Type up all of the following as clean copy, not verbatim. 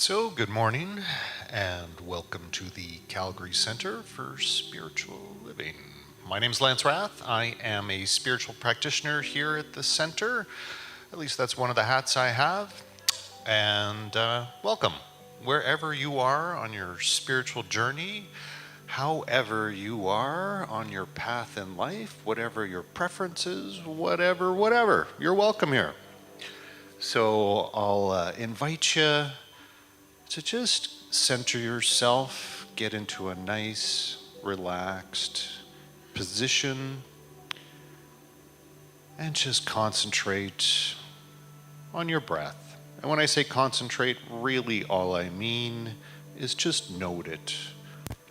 So, good morning and welcome to the Calgary Center for Spiritual Living. My name is Lance Rath. I am a spiritual practitioner here at the center. At least that's one of the hats I have. And welcome. Wherever you are on your spiritual journey, however you are on your path in life, whatever your preferences, whatever, you're welcome here. So I'll invite you to just center yourself, get into a nice, relaxed position, and just concentrate on your breath. And when I say concentrate, really all I mean is just note it.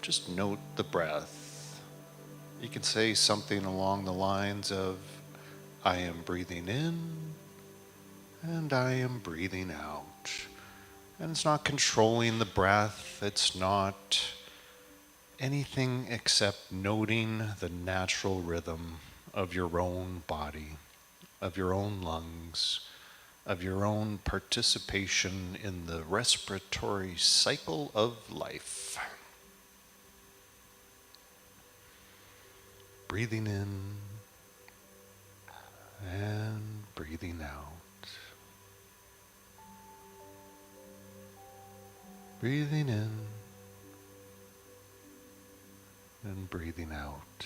Just note the breath. You can say something along the lines of, I am breathing in and I am breathing out. And it's not controlling the breath. It's not anything except noting the natural rhythm of your own body, of your own lungs, of your own participation in the respiratory cycle of life. Breathing in and breathing out. Breathing in and breathing out.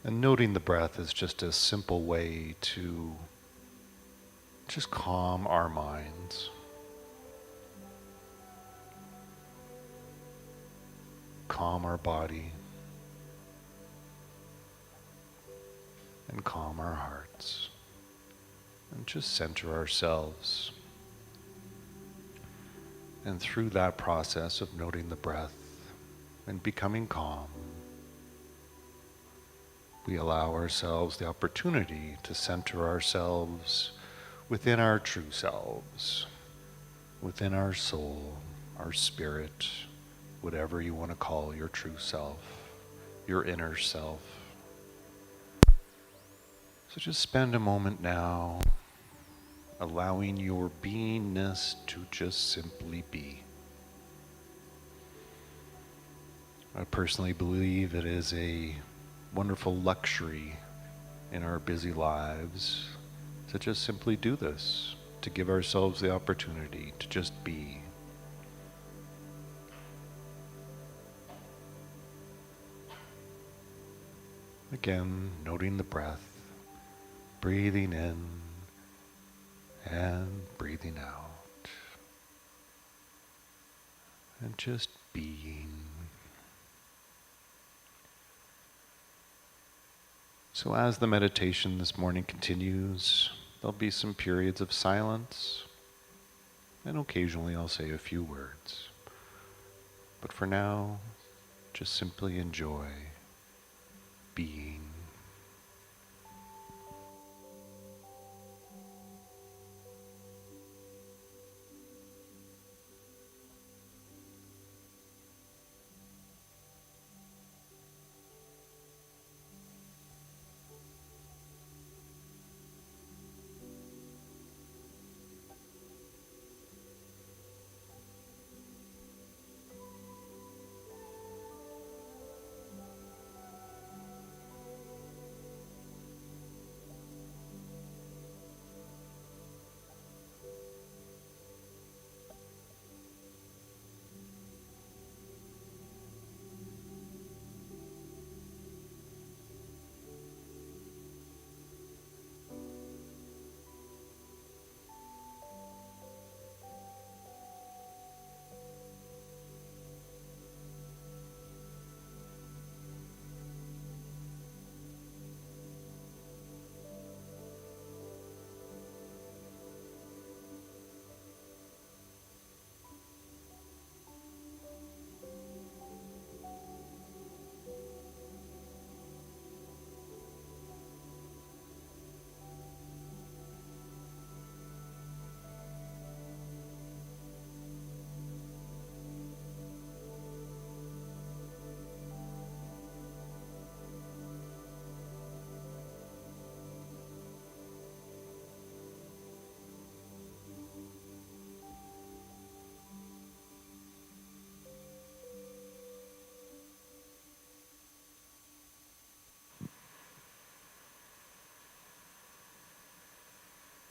And noting the breath is just a simple way to just calm our minds. Calm our body. And calm our hearts, and just center ourselves. And through that process of noting the breath and becoming calm, we allow ourselves the opportunity to center ourselves within our true selves, within our soul, our spirit, whatever you want to call your true self, your inner self. So just spend a moment now allowing your beingness to just simply be. I personally believe it is a wonderful luxury in our busy lives to just simply do this, to give ourselves the opportunity to just be. Again, noting the breath. Breathing in and breathing out. And just being. So as the meditation this morning continues, there'll be some periods of silence, and occasionally I'll say a few words. But for now, just simply enjoy being.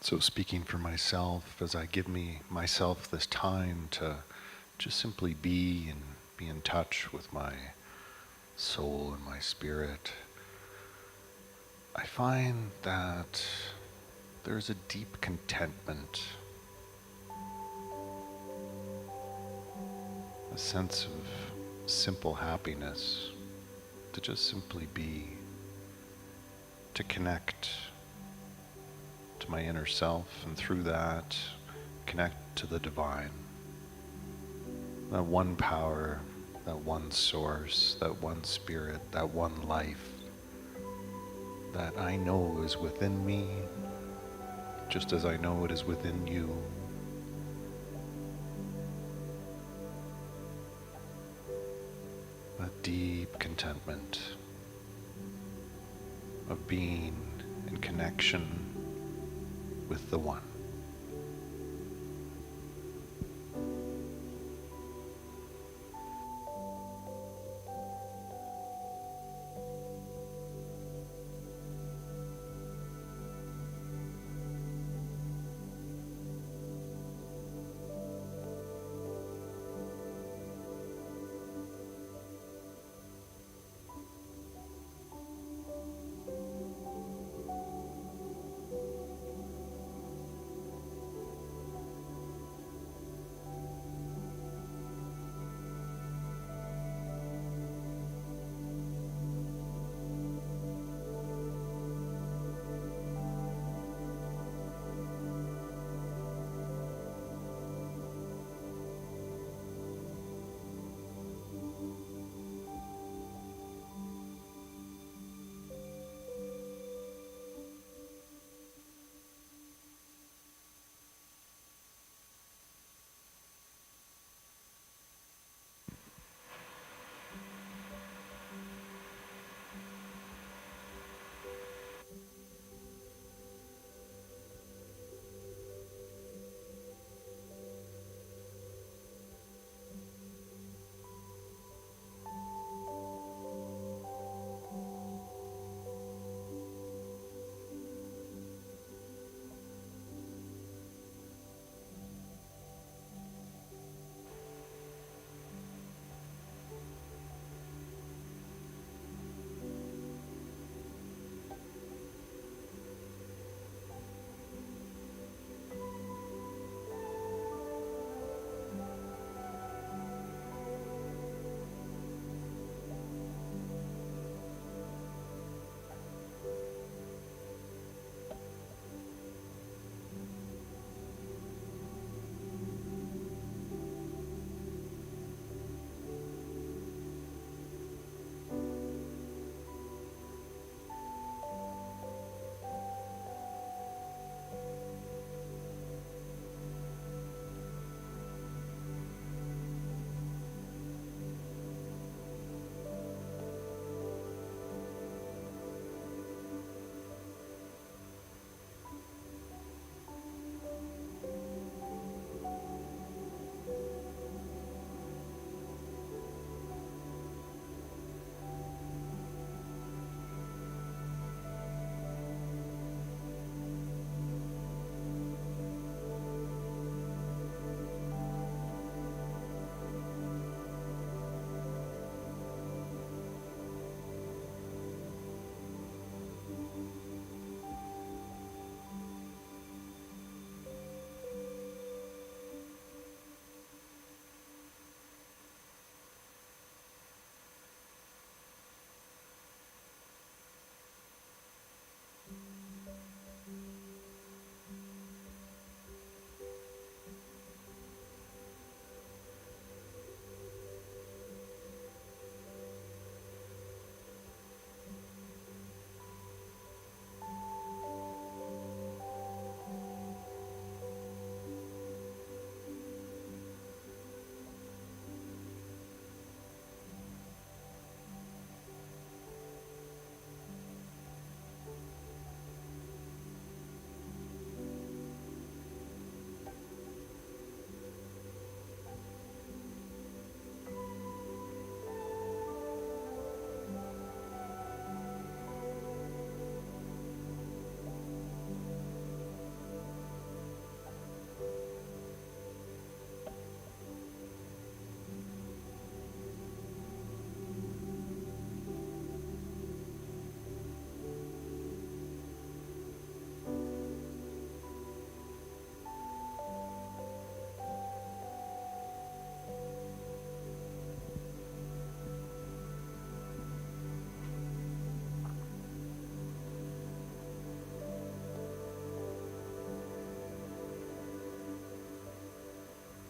So speaking for myself, as I give myself this time to just simply be and be in touch with my soul and my spirit, I find that there's a deep contentment, a sense of simple happiness, to just simply be, to connect to my inner self, and through that, connect to the divine. That one power, that one source, that one spirit, that one life that I know is within me, just as I know it is within you. A deep contentment of being in connection with the one.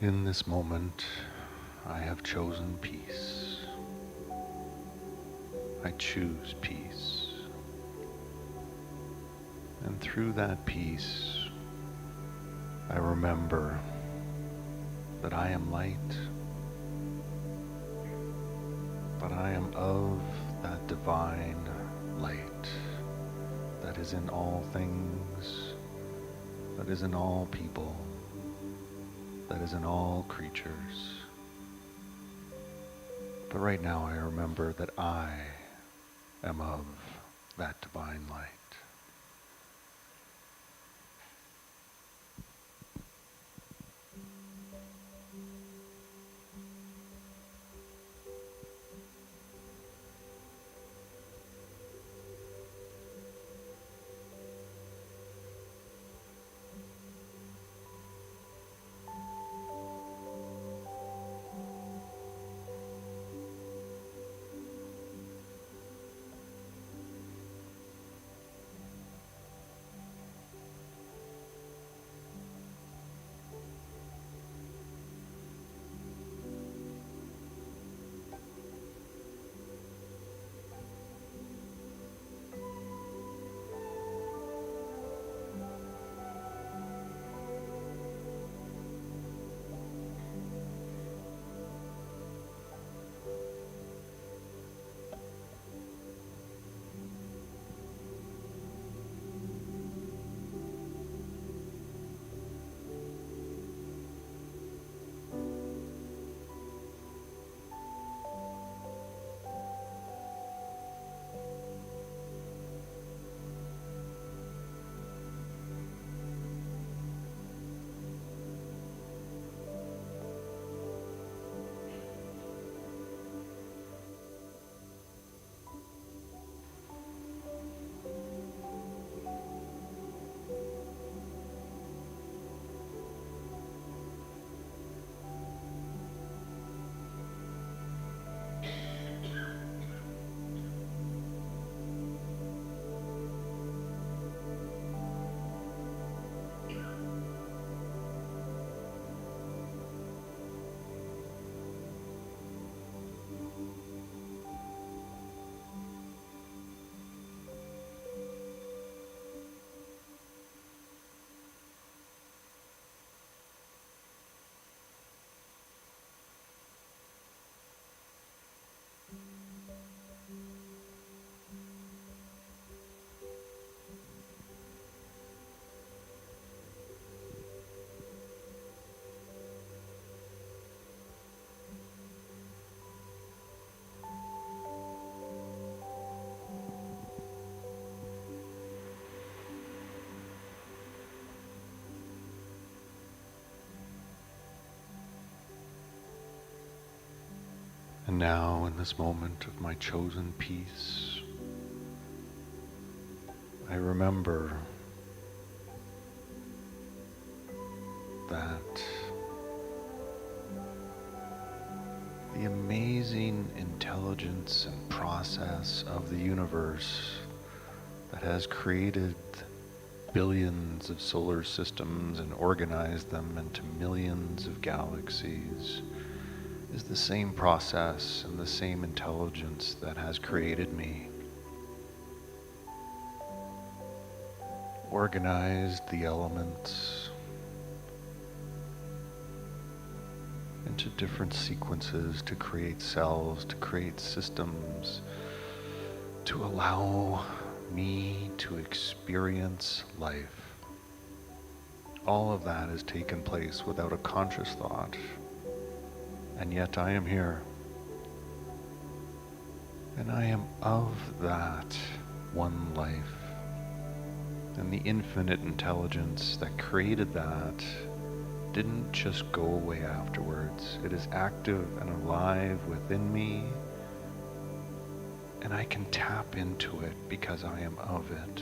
In this moment, I have chosen peace. I choose peace. And through that peace, I remember that I am light, but I am of that divine light that is in all things, that is in all people, that is in all creatures. But right now I remember that I am of that divine light. And now, in this moment of my chosen peace, I remember that the amazing intelligence and process of the universe that has created billions of solar systems and organized them into millions of galaxies is the same process and the same intelligence that has created me, organized the elements into different sequences to create cells, to create systems, to allow me to experience life. All of that has taken place without a conscious thought. And yet I am here. And I am of that one life. And the infinite intelligence that created that didn't just go away afterwards. It is active and alive within me. And I can tap into it because I am of it.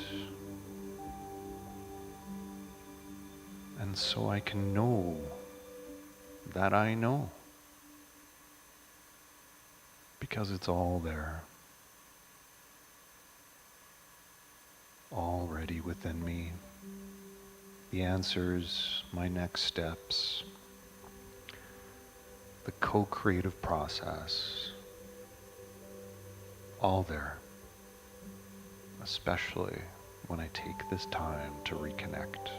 And so I can know that I know. Because it's all there, already within me. The answers, my next steps, the co-creative process, all there, especially when I take this time to reconnect.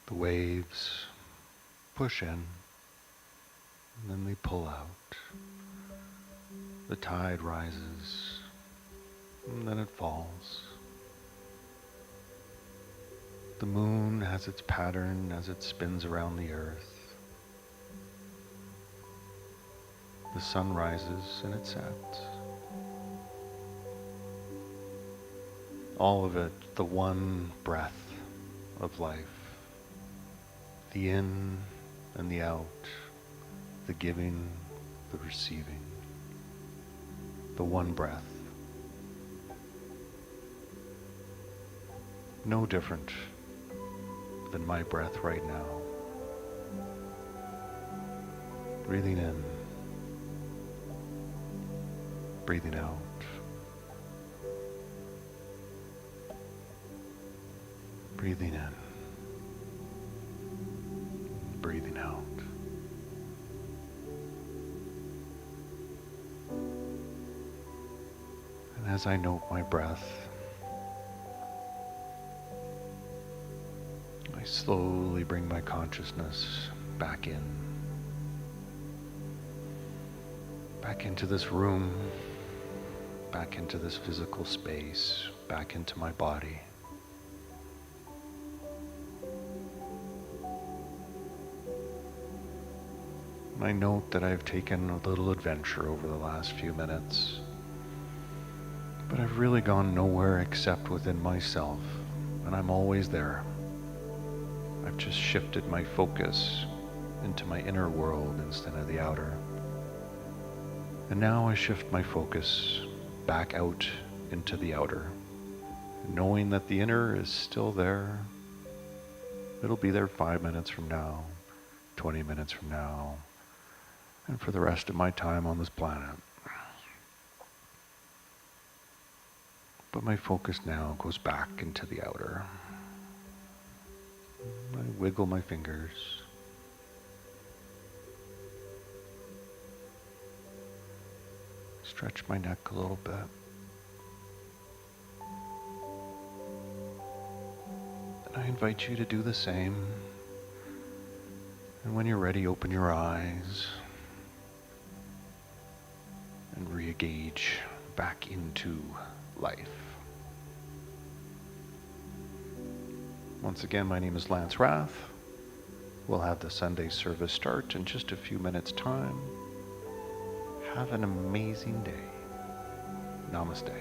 The waves push in, and then they pull out. The tide rises, and then it falls. The moon has its pattern as it spins around the earth. The sun rises and it sets. All of it, the one breath of life. The in and the out, the giving, the receiving, the one breath. No different than my breath right now. Breathing in, breathing out. Breathing in, breathing out. And as I note my breath, I slowly bring my consciousness back in. Back into this room, back into this physical space, back into my body. I note that I've taken a little adventure over the last few minutes, but I've really gone nowhere except within myself, and I'm always there. I've just shifted my focus into my inner world instead of the outer. And now I shift my focus back out into the outer, knowing that the inner is still there. It'll be there 5 minutes from now, 20 minutes from now, and for the rest of my time on this planet. But my focus now goes back into the outer. I wiggle my fingers. Stretch my neck a little bit. And I invite you to do the same. And when you're ready, open your eyes and re-engage back into life. Once again, my name is Lance Rath. We'll have the Sunday service start in just a few minutes' time. Have an amazing day. Namaste.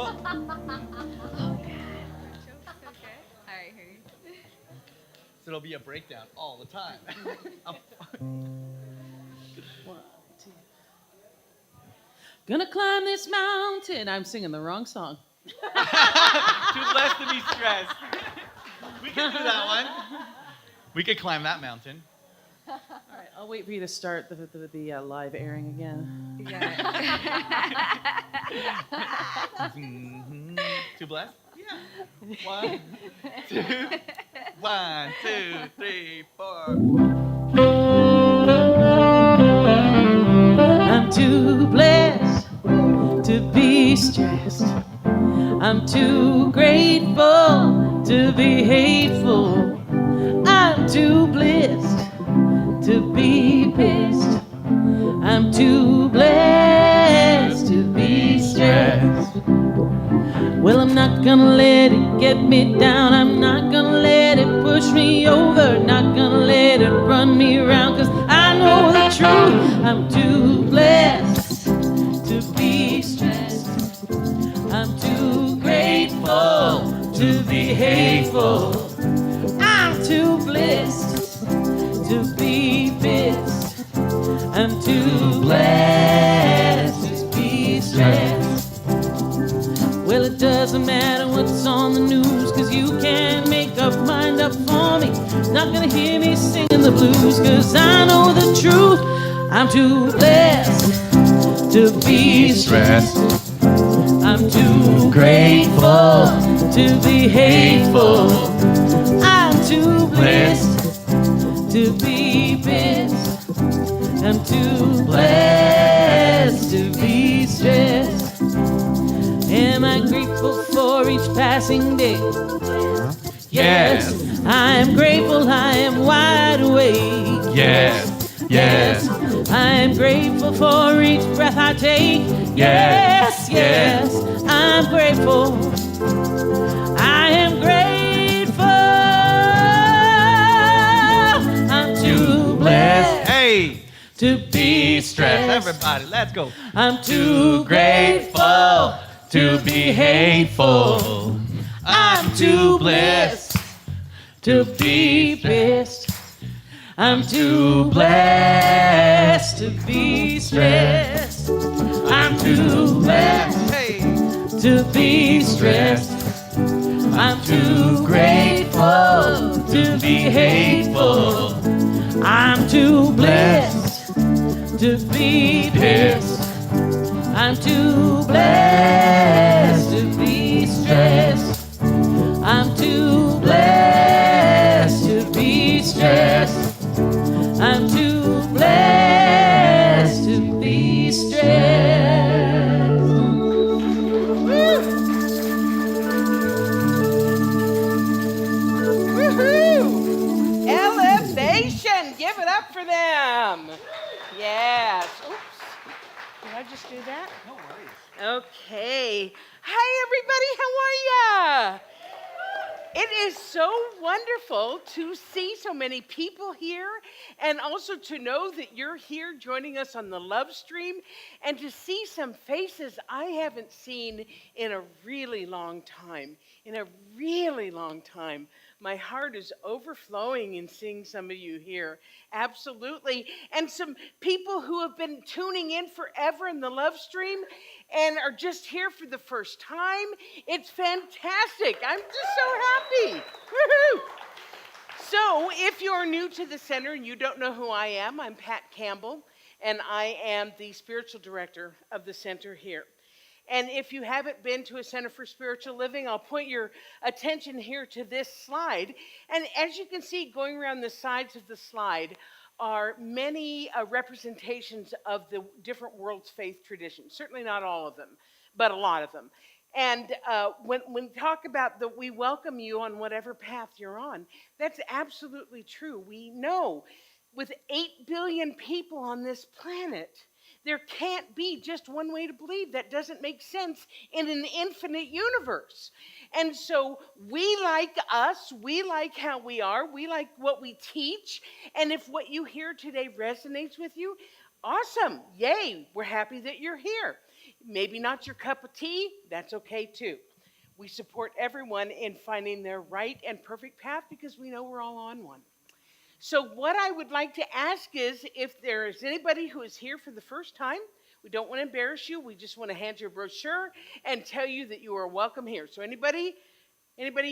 I heard. So it'll be a breakdown all the time. One, two. Gonna climb this mountain. I'm singing the wrong song. Too blessed to be stressed. We can do that one. We could climb that mountain. All right, I'll wait for you to start the live airing again. Too blessed? Yeah. 1, 2, 3, 4. I'm too blessed to be stressed. I'm too grateful to be hateful. I'm too blessed to be pissed. I'm too blessed to be stressed. Well, I'm not gonna let it get me down. I'm not gonna let it push me over. Not gonna let it run me around, 'cause I know the truth. I'm too blessed to be stressed. I'm too grateful to be hateful. I'm too blessed to be pissed. I'm too blessed to be stressed. Well, it doesn't matter what's on the news, 'cause you can't make up mind up for me. Not gonna hear me singing the blues, 'cause I know the truth. I'm too blessed to be stressed. I'm too grateful to be hateful. I'm too blessed to be pissed. I'm too blessed to be stressed. Am I grateful for each passing day? Yes. I am grateful I am wide awake. Yes. I am grateful for each breath I take. Yes. I'm grateful. I am grateful. I'm too blessed. Hey, to be stressed. everybody, let's go. I'm too grateful to be hateful. I'm too blessed to be pissed. I'm too blessed to be stressed. I'm too blessed to be stressed. I'm too grateful to be hateful. I'm too blessed to be pissed. I'm too blessed to be stressed. I'm too blessed to be stressed. I'm too blessed to be stressed. Woohoo! Elevation! Give it up for them. Yes. Oops. Did I just do that? No worries. Okay. Hi, everybody. How are ya? It is so wonderful to see so many people here, and also to know that you're here joining us on the Love Stream, and to see some faces I haven't seen in a really long time. My heart is overflowing in seeing some of you here. Absolutely. And some people who have been tuning in forever in the Love Stream and are just here for the first time. It's fantastic. I'm just so happy. Woohoo! So if you're new to the center and you don't know who I am, I'm Pat Campbell, and I am the spiritual director of the center here. And if you haven't been to a Center for Spiritual Living, I'll point your attention here to this slide. And as you can see, going around the sides of the slide are many representations of the different world's faith traditions. Certainly not all of them, but a lot of them. And when we talk about that we welcome you on whatever path you're on, that's absolutely true. We know with 8 billion people on this planet, there can't be just one way to believe. That doesn't make sense in an infinite universe. And so we like us, we like how we are, we like what we teach. And if what you hear today resonates with you, awesome, yay, we're happy that you're here. Maybe not your cup of tea, that's okay too. We support everyone in finding their right and perfect path because we know we're all on one. So, what I would like to ask is if there is anybody who is here for the first time, we don't want to embarrass you. We just want to hand you a brochure and tell you that you are welcome here. So, anybody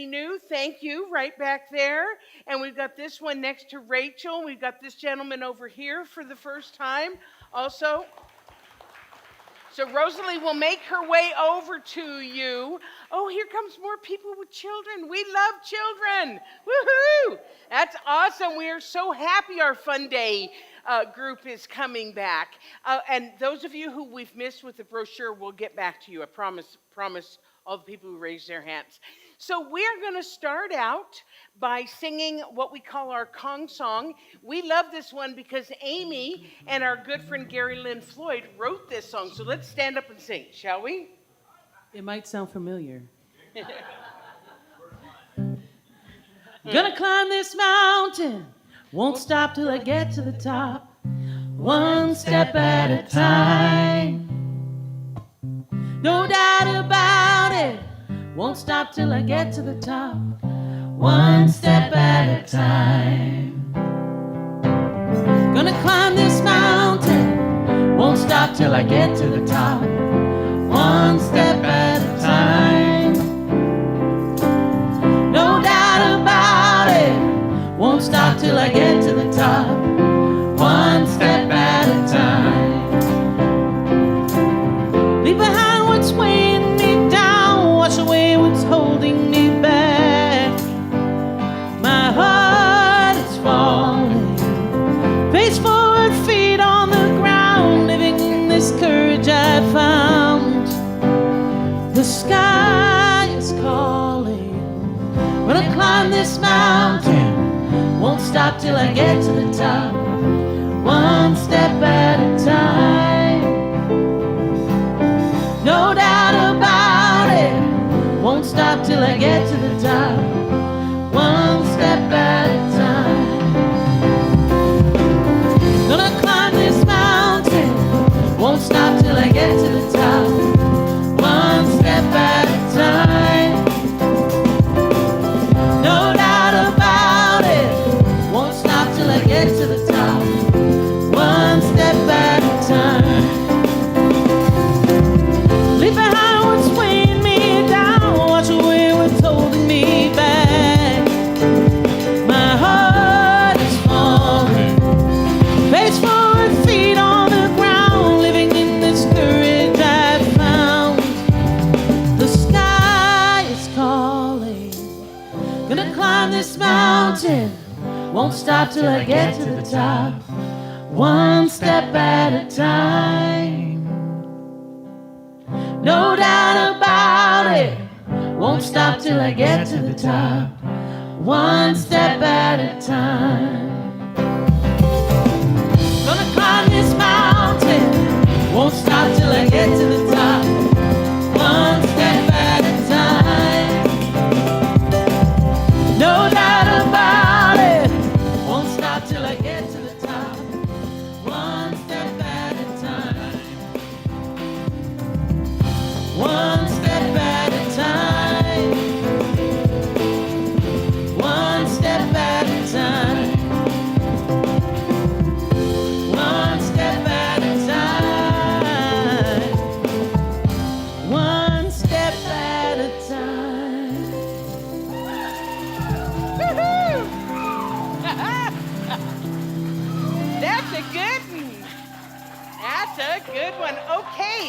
new? Thank you, right back there. And we've got this one next to Rachel. We've got this gentleman over here for the first time also. So Rosalie will make her way over to you. Oh, here comes more people with children. We love children. Woohoo! That's awesome. We are so happy our Fun Day group is coming back. And those of you who we've missed with the brochure, we'll get back to you. I promise all the people who raised their hands. So we're going to start out by singing what we call our Kong song. We love this one because Amy and our good friend Gary Lynn Floyd wrote this song. So let's stand up and sing, shall we? It might sound familiar. Gonna climb this mountain, won't stop till I get to the top, one step at a time. No doubt about it, won't stop till I get to the top, one step at a time. Gonna climb this mountain, won't stop till I get to the top, one step at a time. No doubt about it, won't stop till I get to the top, one step at a time. Leave behind what's weighing me down, wash away what's holding me back. My heart is falling, face forward, feet on the ground, living in this courage I found. The sky is calling, when I climb this mountain, won't stop till I get to the top, one step at a time. No doubt about it, won't stop till I get to the top, one step at a time. Gonna climb this mountain, won't stop till I get to the top, one step at a time. No doubt about it, won't stop till I get to the top, one step at a time. Leave behind what's weighing me down, wash away what's holding me back. My heart is falling, face forward, feet on the ground, living in this courage I found. The sky is calling, gonna climb this mountain, won't stop till I get to the top, one step at a time. No doubt about it, won't stop till I get to the top, one step at a time. Gonna climb this mountain, won't stop till I get to the top, one step at a time. No doubt about it, won't stop till I get to the top, one step at a time. One step at a time, one step at a time, one step at a time, one step at a time. Woohoo! That's a good one. That's a good one. Okay,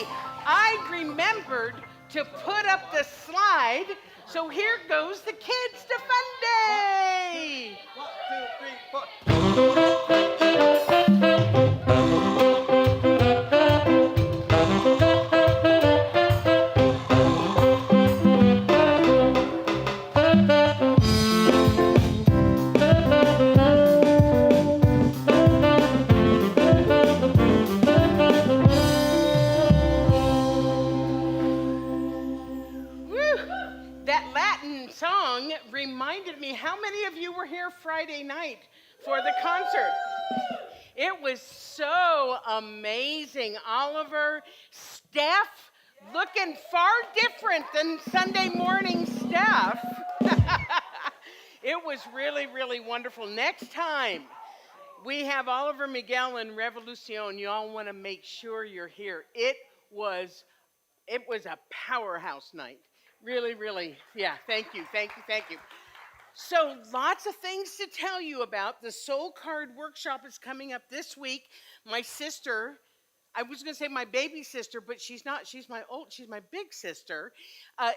I remembered to put up the slide, so here goes the kids to Fun Day. 1, 2, 3, 4. Song reminded me how many of you were here Friday night for the concert. It was so amazing. Oliver, Steph, looking far different than Sunday morning Steph. It was really, really wonderful. Next time we have Oliver Miguel and Revolucion. Y'all want to make sure you're here. It was a powerhouse night. Really, really. Yeah, thank you, thank you, thank you. So, lots of things to tell you about. The Soul Card Workshop is coming up this week. My sister, I was going to say my baby sister, but she's not. She's my big sister,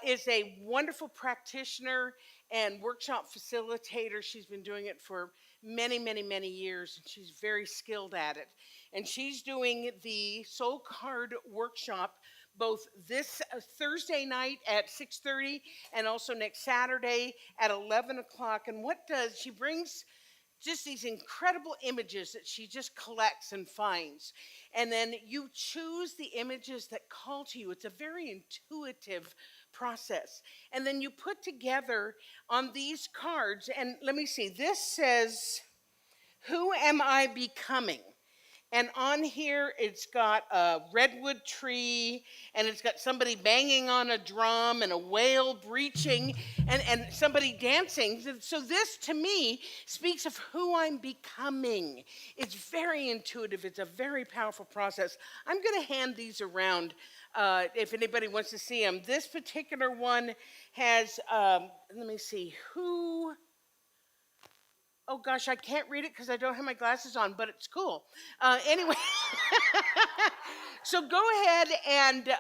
is a wonderful practitioner and workshop facilitator. She's been doing it for many, many, many years, and she's very skilled at it. And she's doing the Soul Card Workshop both this Thursday night at 6:30 and also next Saturday at 11 o'clock. And she brings just these incredible images that she just collects and finds. And then you choose the images that call to you. It's a very intuitive process. And then you put together on these cards, and let me see, this says, "Who am I becoming?" And on here, it's got a redwood tree, and it's got somebody banging on a drum, and a whale breaching, and somebody dancing. So this, to me, speaks of who I'm becoming. It's very intuitive. It's a very powerful process. I'm going to hand these around if anybody wants to see them. This particular one has, let me see, oh gosh, I can't read it because I don't have my glasses on, but it's cool. Anyway, so go ahead and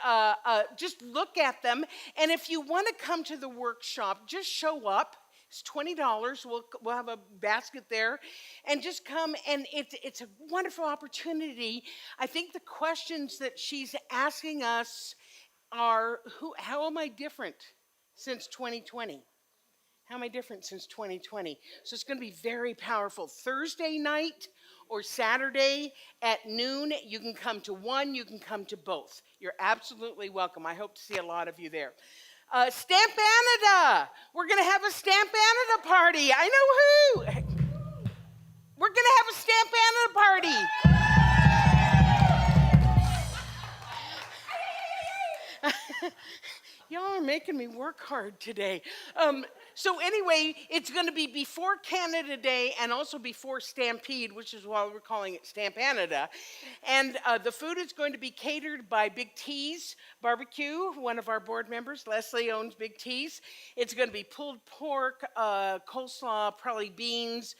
just look at them. And if you want to come to the workshop, just show up. It's $20. We'll have a basket there, and just come. And it's a wonderful opportunity. I think the questions that she's asking us are, how am I different since 2020? How am I different since 2020? So it's going to be very powerful. Thursday night or Saturday at noon, you can come to one, you can come to both. You're absolutely welcome. I hope to see a lot of you there. Stamp Canada. We're going to have a Stamp Canada party. I know who. We're going to have a Stamp Canada party. Y'all are making me work hard today. So anyway, it's going to be before Canada Day and also before Stampede, which is why we're calling it Stamp Canada. And the food is going to be catered by Big T's Barbecue. One of our board members, Leslie, owns Big T's. It's going to be pulled pork, coleslaw, probably beans,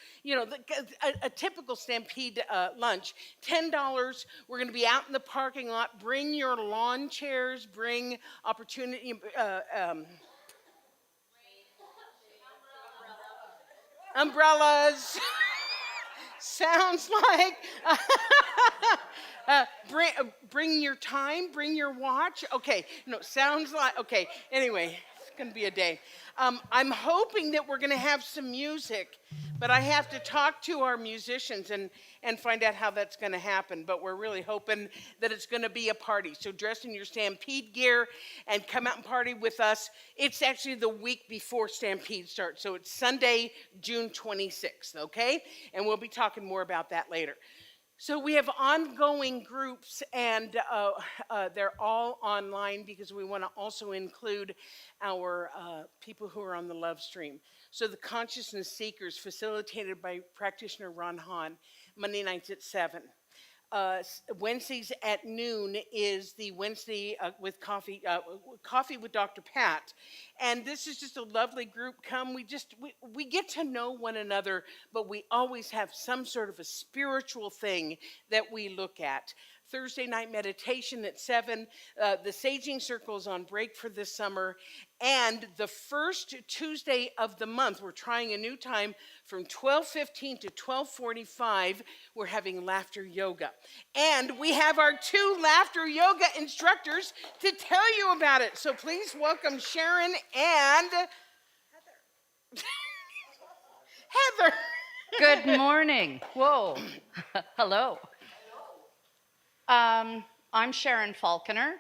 a typical Stampede lunch. $10. We're going to be out in the parking lot. Bring your lawn chairs, bring opportunity, umbrellas. Sounds like bring your time, bring your watch. Okay, no, sounds like, okay, anyway, it's gonna be a day. I'm hoping that we're gonna have some music, but I have to talk to our musicians and find out how that's gonna happen, but we're really hoping that it's gonna be a party. So dress in your Stampede gear and come out and party with us. It's actually the week before Stampede starts, so it's Sunday, June 26th, okay? And we'll be talking more about that later. So we have ongoing groups, and they're all online because we want to also include our people who are on the love stream. So the Consciousness Seekers, facilitated by practitioner Ron Hahn, Monday nights at 7. Wednesdays at noon is the Wednesday with coffee with Dr. Pat. And this is just a lovely group. Come, we get to know one another, but we always have some sort of a spiritual thing that we look at. Thursday night meditation at 7. The Saging Circle is on break for this summer. And the first Tuesday of the month, we're trying a new time from 12:15 to 12:45. We're having laughter yoga. And we have our 2 laughter yoga instructors to tell you about it. So please welcome Sharon and Heather. Good morning. Whoa. Hello. I'm Sharon Falconer.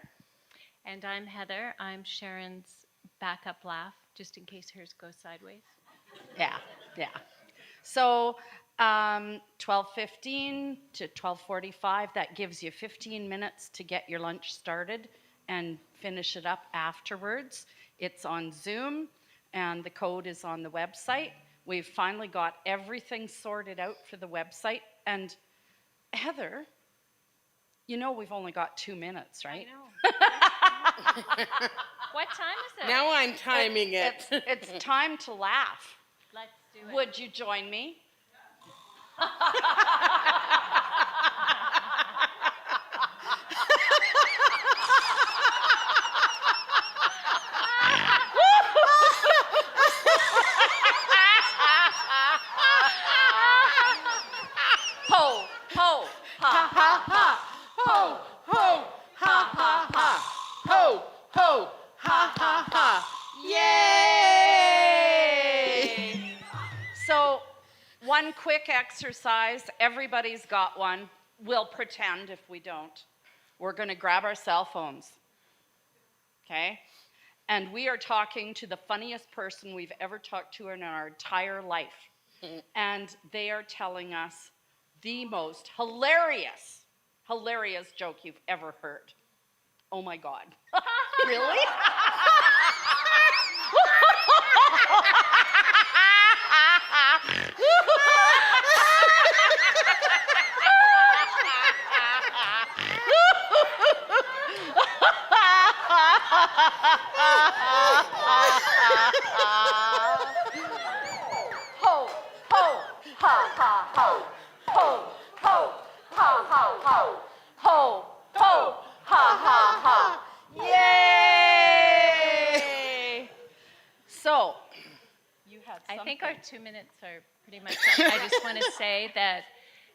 And I'm Heather. I'm Sharon's backup laugh, just in case hers goes sideways. Yeah. So 12:15 to 12:45, that gives you 15 minutes to get your lunch started and finish it up afterwards. It's on Zoom, and the code is on the website. We've finally got everything sorted out for the website. And Heather, you know we've only got 2 minutes, right? I know. What time is it? Now I'm timing it. It's time to laugh. Let's do it. Would you join me? Ho, ho, ha, ha, ha. Ho, ho, ha, ha, ha. Ho, ho, ha, ha, ha. Yay! So, one quick exercise, everybody's got one. We'll pretend if we don't. We're going to grab our cell phones. Okay? And we are talking to the funniest person we've ever talked to in our entire life. And they are telling us the most hilarious joke you've ever heard. Oh my God. Really? Ho, ho, ha, ha, ha. Ho, ho, ha, ha, ha. Ho, ho, ha, ha, ha. Yay! So, you had I something. think our 2 minutes are pretty much up. I just want to say that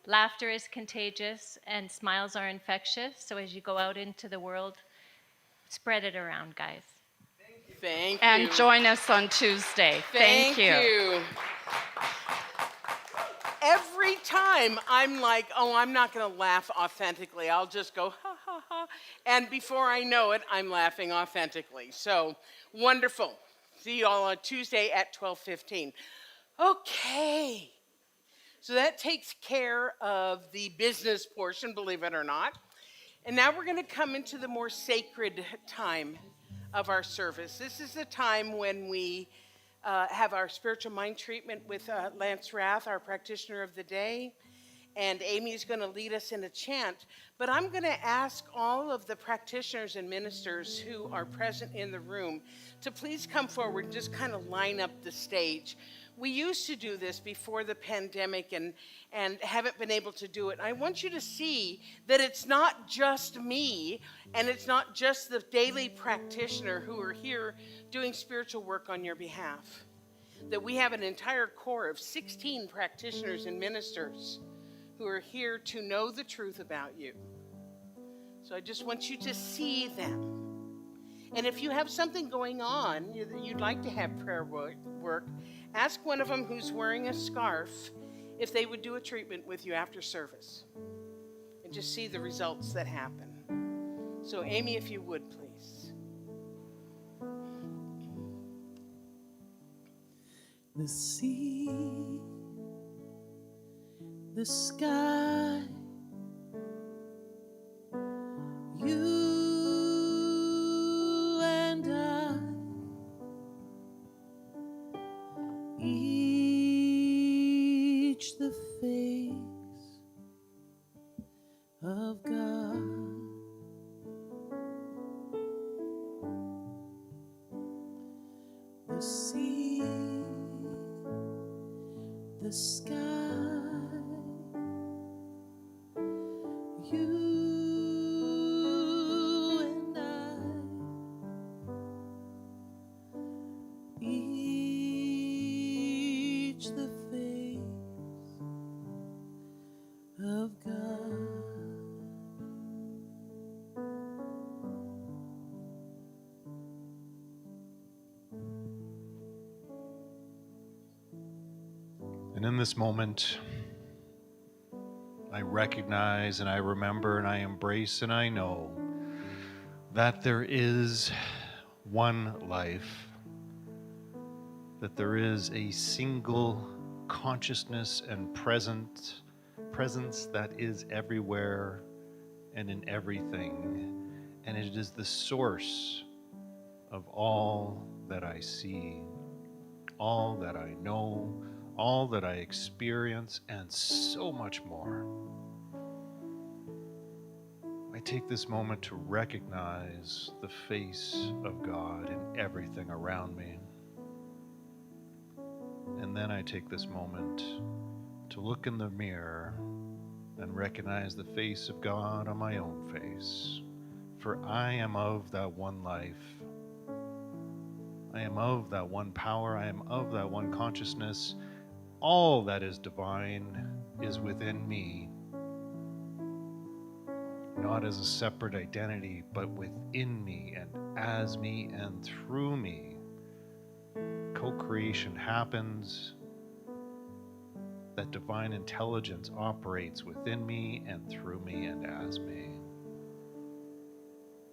laughter is contagious and smiles are infectious. So as you go out into the world, spread it around, guys. Thank you. And join us on Tuesday. Thank you. Every time I'm like, oh, I'm not going to laugh authentically. I'll just go, ha, ha, ha. And before I know it, I'm laughing authentically. So wonderful. See you all on Tuesday at 12:15. Okay. So that takes care of the business portion, believe it or not. And now we're going to come into the more sacred time of our service. This is the time when we have our spiritual mind treatment with Lance Rath, our practitioner of the day. And Amy is going to lead us in a chant. But I'm going to ask all of the practitioners and ministers who are present in the room to please come forward and just kind of line up the stage. We used to do this before the pandemic and haven't been able to do it. I want you to see that it's not just me and it's not just the daily practitioner who are here doing spiritual work on your behalf. That we have an entire core of 16 practitioners and ministers who are here to know the truth about you. So I just want you to see them. And if you have something going on that you'd like to have prayer work, ask one of them who's wearing a scarf if they would do a treatment with you after service. And just see the results that happen. So Amy, if you would, please. The sea, the sky, you and I, each the face of God. The sea, the sky, you and I, each the face of God. And in this moment, I recognize and I remember and I embrace and I know that there is one life, that there is a single consciousness and presence that is everywhere and in everything. And it is the source of all that I see, all that I know, all that I experience, and so much more. I take this moment to recognize the face of God in everything around me. And then I take this moment to look in the mirror and recognize the face of God on my own face. For I am of that one life. I am of that one power. I am of that one consciousness. All that is divine is within me, not as a separate identity, but within me and as me and through me. Co-creation happens. That divine intelligence operates within me and through me and as me.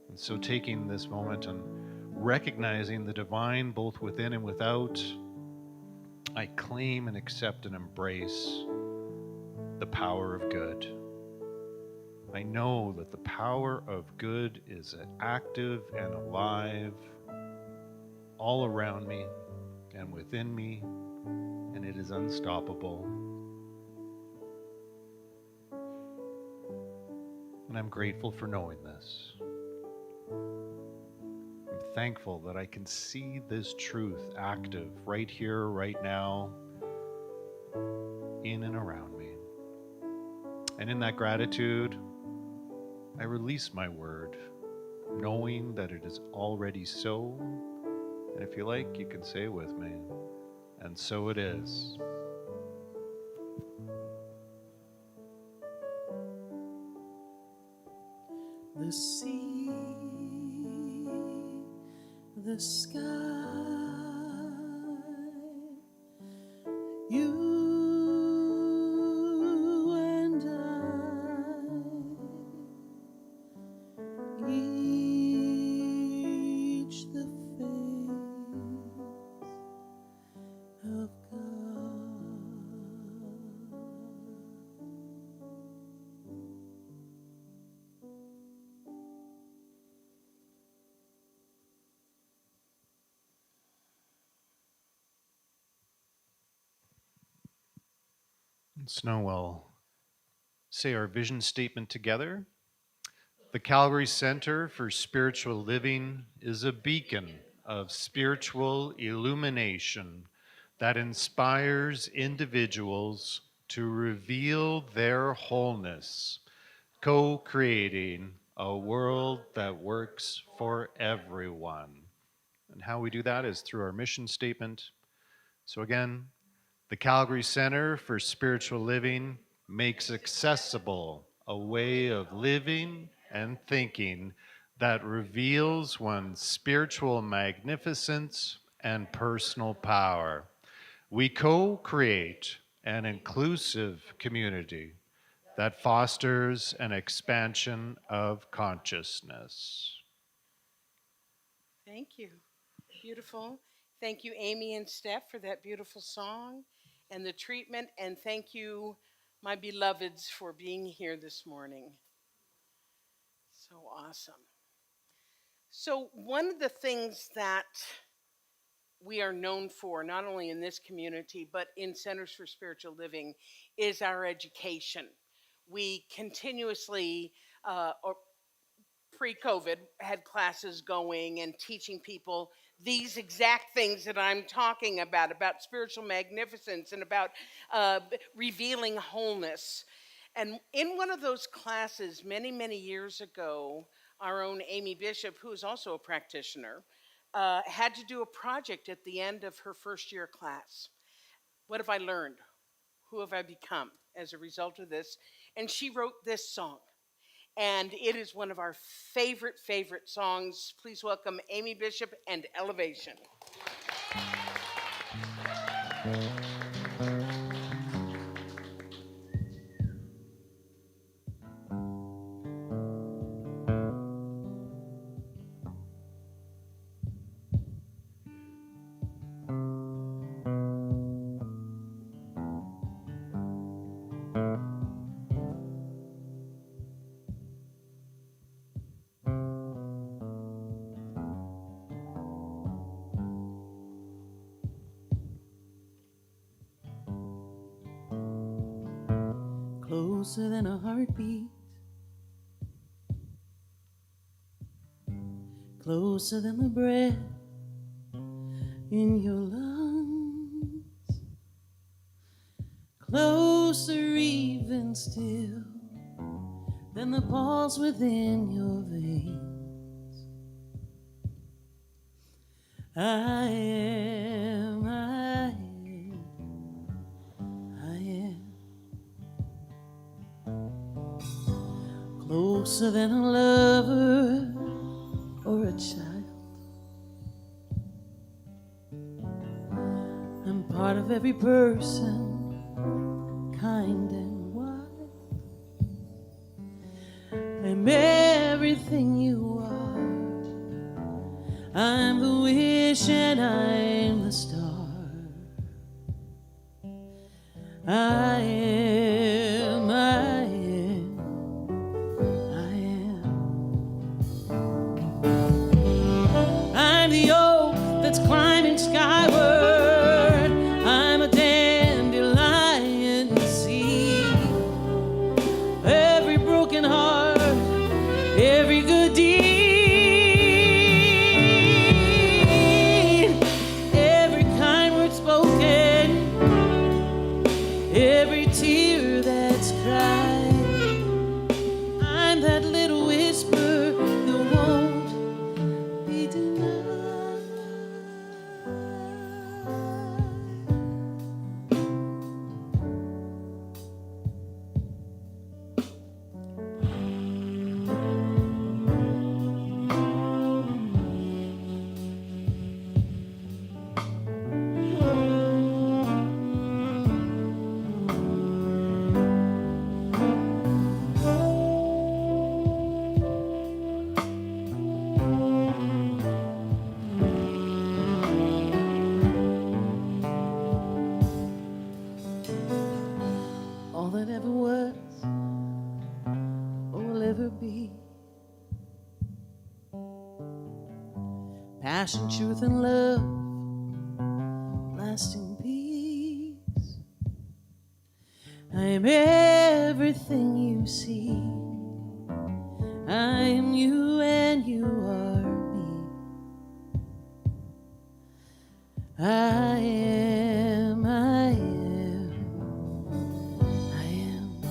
And so taking this moment and recognizing the divine both within and without, I claim and accept and embrace the power of good. I know that the power of good is active and alive all around me and within me, and it is unstoppable. And I'm grateful for knowing this. I'm thankful that I can see this truth active right here, right now, in and around me. And in that gratitude, I release my word, knowing that it is already so. And if you like, you can say it with me. And so it is. The sea, the sky, you and I, each the face of God. So we'll say our vision statement together. The Calgary Center for Spiritual Living is a beacon of spiritual illumination that inspires individuals to reveal their wholeness, co-creating a world that works for everyone. And how we do that is through our mission statement. So again, the Calgary Center for Spiritual Living makes accessible a way of living and thinking that reveals one's spiritual magnificence and personal power. We co-create an inclusive community that fosters an expansion of consciousness. Thank you. Beautiful. Thank you, Amy and Steph, for that beautiful song and the treatment. And thank you, my beloveds, for being here this morning. So awesome. So, one of the things that we are known for, not only in this community, but in Centers for Spiritual Living, is our education. We continuously, or pre-COVID, had classes going and teaching people these exact things that I'm talking about spiritual magnificence and about revealing wholeness. And in one of those classes many, many years ago, our own Amy Bishop, who is also a practitioner, had to do a project at the end of her first year class. What have I learned? Who have I become as a result of this? And she wrote this song. And it is one of our favorite songs. Please welcome Amy Bishop and Elevation. closer than a heartbeat, closer than the breath in your lungs, closer even still than the pulse within your veins. I am, I am, I am closer than a lover or a child. I'm part of every person, kind and wild. I'm everything you are. I'm the wish and I'm the star. I am, I am, I am. I'm the oak that's climbing skyward. I'm a dandelion seed. Every broken heart, every good deed, every kind word spoken, every tear that's cried. I'm that little whisper that won't be denied. All that ever was or will ever be. Passion, truth, and love, lasting peace. I am everything you see. I am you and you are me. I am, I am, I am.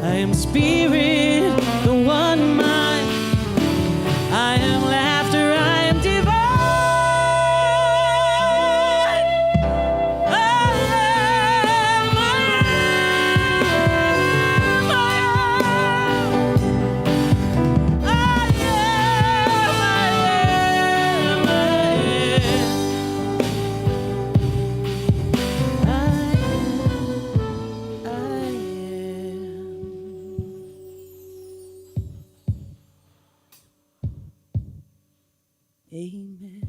I am spirit, the one mind. I am laughter, I am divine. I am, I am, I am. I am, I am, I am. I am. Amen.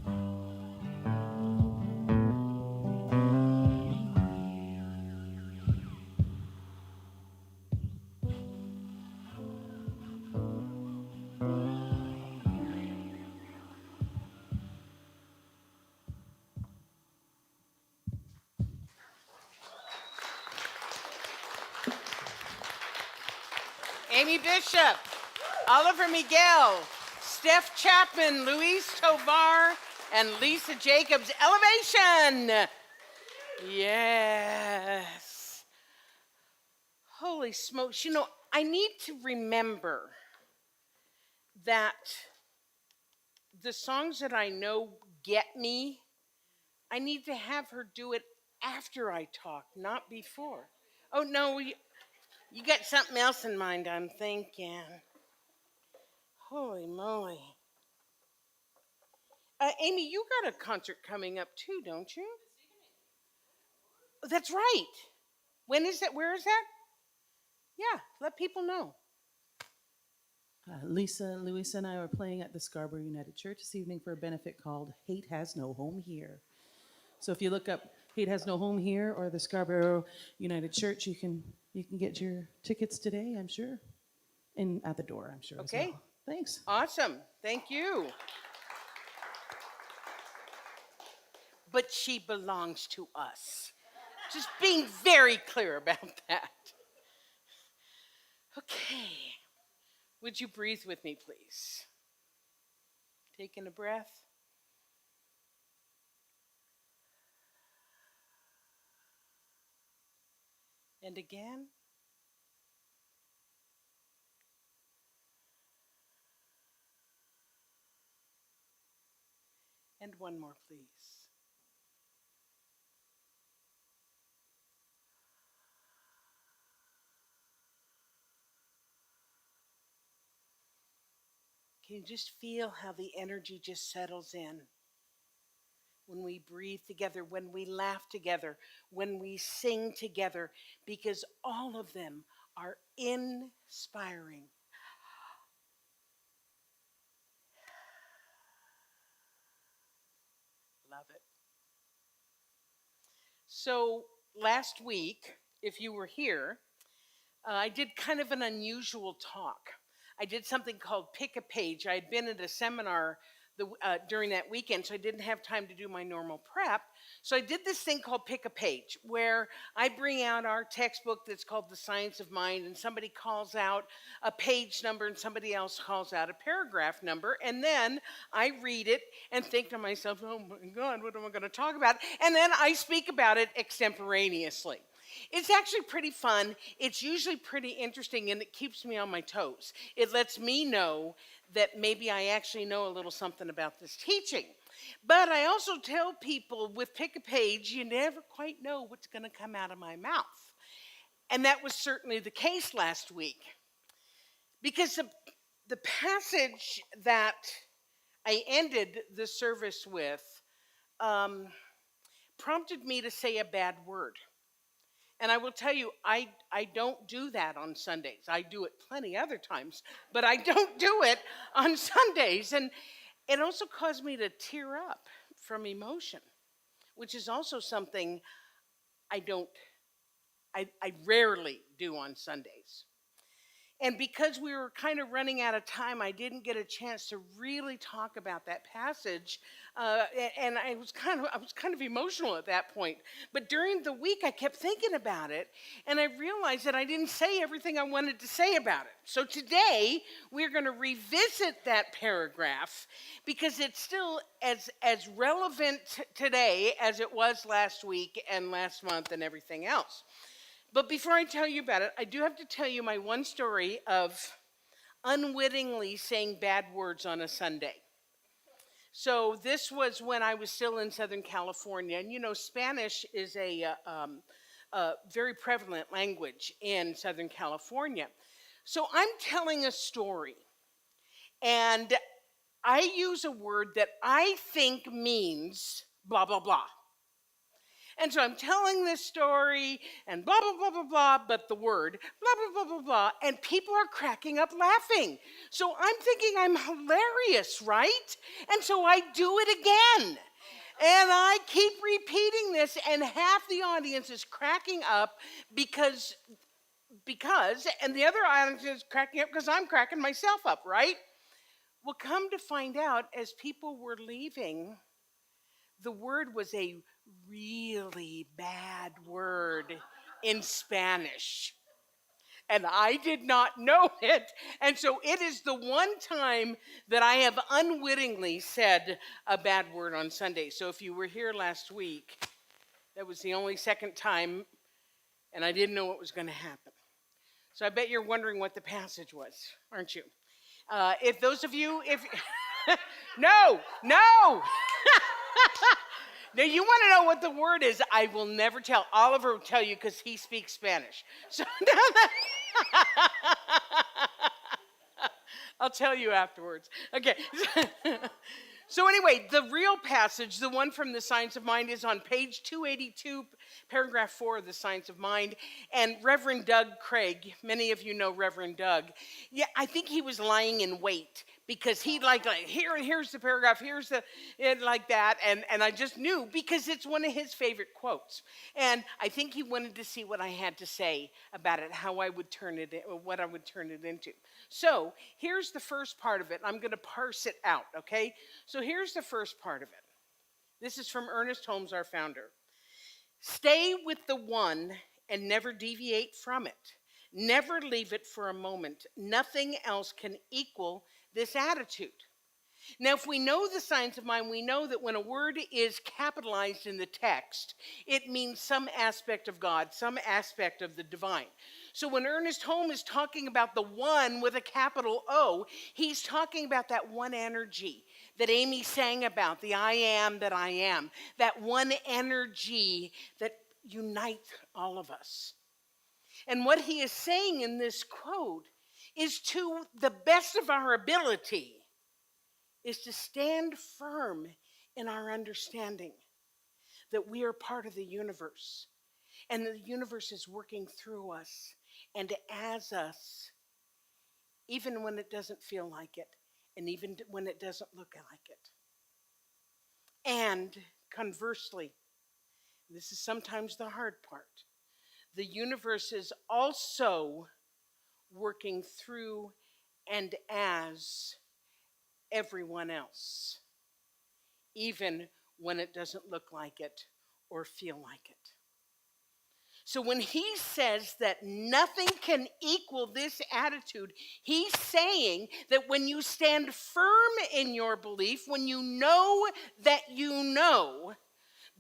Amy Bishop, Oliver Miguel, Steph Chapman, Louise Tovar, and Lisa Jacobs. Elevation! Yes. Holy smokes. You know, I need to remember that the songs that I know get me, I need to have her do it after I talk, not before. Oh, no, you got something else in mind, I'm thinking. Holy moly. Amy, you got a concert coming up too, don't you? That's right. When is that? Where is that? Yeah, let people know. Louisa, and I are playing at the Scarborough United Church this evening for a benefit called Hate Has No Home Here. So if you look up Hate Has No Home Here or the Scarborough United Church, you can get your tickets today, I'm sure. And at the door, I'm sure as Okay. well. Thanks. Awesome. Thank you. But she belongs to us. Just being very clear about that. Okay. Would you breathe with me, please? Taking a breath. And again. And one more, please. Can you just feel how the energy just settles in? When we breathe together, when we laugh together, when we sing together, because all of them are inspiring. Love it. So last week, if you were here, I did kind of an unusual talk. I did something called Pick a Page. I had been at a seminar during that weekend, so I didn't have time to do my normal prep. So I did this thing called Pick a Page, where I bring out our textbook that's called The Science of Mind, and somebody calls out a page number and somebody else calls out a paragraph number, and then I read it and think to myself, oh my God, what am I going to talk about? And then I speak about it extemporaneously. It's actually pretty fun. It's usually pretty interesting, and it keeps me on my toes. It lets me know that maybe I actually know a little something about this teaching. But I also tell people with Pick a Page, you never quite know what's going to come out of my mouth. And that was certainly the case last week. Because the passage that I ended the service with prompted me to say a bad word. And I will tell you, I don't do that on Sundays. I do it plenty other times, but I don't do it on Sundays. And it also caused me to tear up from emotion, which is also something I rarely do on Sundays. And because we were kind of running out of time, I didn't get a chance to really talk about that passage, and I was kind of emotional at that point. But during the week, I kept thinking about it, and I realized that I didn't say everything I wanted to say about it. So today, we're going to revisit that paragraph because it's still as relevant today as it was last week and last month and everything else. But before I tell you about it, I do have to tell you my one story of unwittingly saying bad words on a Sunday. So this was when I was still in Southern California. And you know, Spanish is a very prevalent language in Southern California. So I'm telling a story. And I use a word that I think means blah, blah, blah. And so I'm telling this story and blah, blah, blah, blah, blah, but the word blah, blah, blah, blah, blah, and people are cracking up laughing. So I'm thinking I'm hilarious, right? And so I do it again. And I keep repeating this, and half the audience is cracking up because, and the other audience is cracking up because I'm cracking myself up, right? Well, come to find out, as people were leaving, the word was a really bad word in Spanish. And I did not know it. And so it is the one time that I have unwittingly said a bad word on Sunday. So if you were here last week, that was the only second time, and I didn't know what was going to happen. So I bet you're wondering what the passage was, aren't you? If those of you, no. Now, you want to know what the word is? I will never tell. Oliver will tell you because he speaks Spanish. So I'll tell you afterwards. Okay. So anyway, the real passage, the one from The Science of Mind, is on page 282, paragraph 4 of The Science of Mind. And Reverend Doug Craig, many of you know Reverend Doug. Yeah, I think he was lying in wait because he'd like here's the paragraph, here's the it like that, and I just knew because it's one of his favorite quotes, and I think he wanted to see what I had to say about it, how I would turn it, what I would turn it into. So here's the first part of it. I'm going to parse it out, okay? So here's the first part of it. This is from Ernest Holmes, our founder. Stay with the one and never deviate from it. Never leave it for a moment. Nothing else can equal this attitude. Now, if we know the science of mind, we know that when a word is capitalized in the text, it means some aspect of God, some aspect of the divine. So when Ernest Holmes is talking about the one with a capital O, he's talking about that one energy that Amy sang about, the I am that I am, that one energy that unites all of us. And what he is saying in this quote is, to the best of our ability, is to stand firm in our understanding that we are part of the universe and the universe is working through us and as us, even when it doesn't feel like it and even when it doesn't look like it. And conversely, this is sometimes the hard part, the universe is also working through and as everyone else, even when it doesn't look like it or feel like it. So when he says that nothing can equal this attitude, he's saying that when you stand firm in your belief, when you know that you know,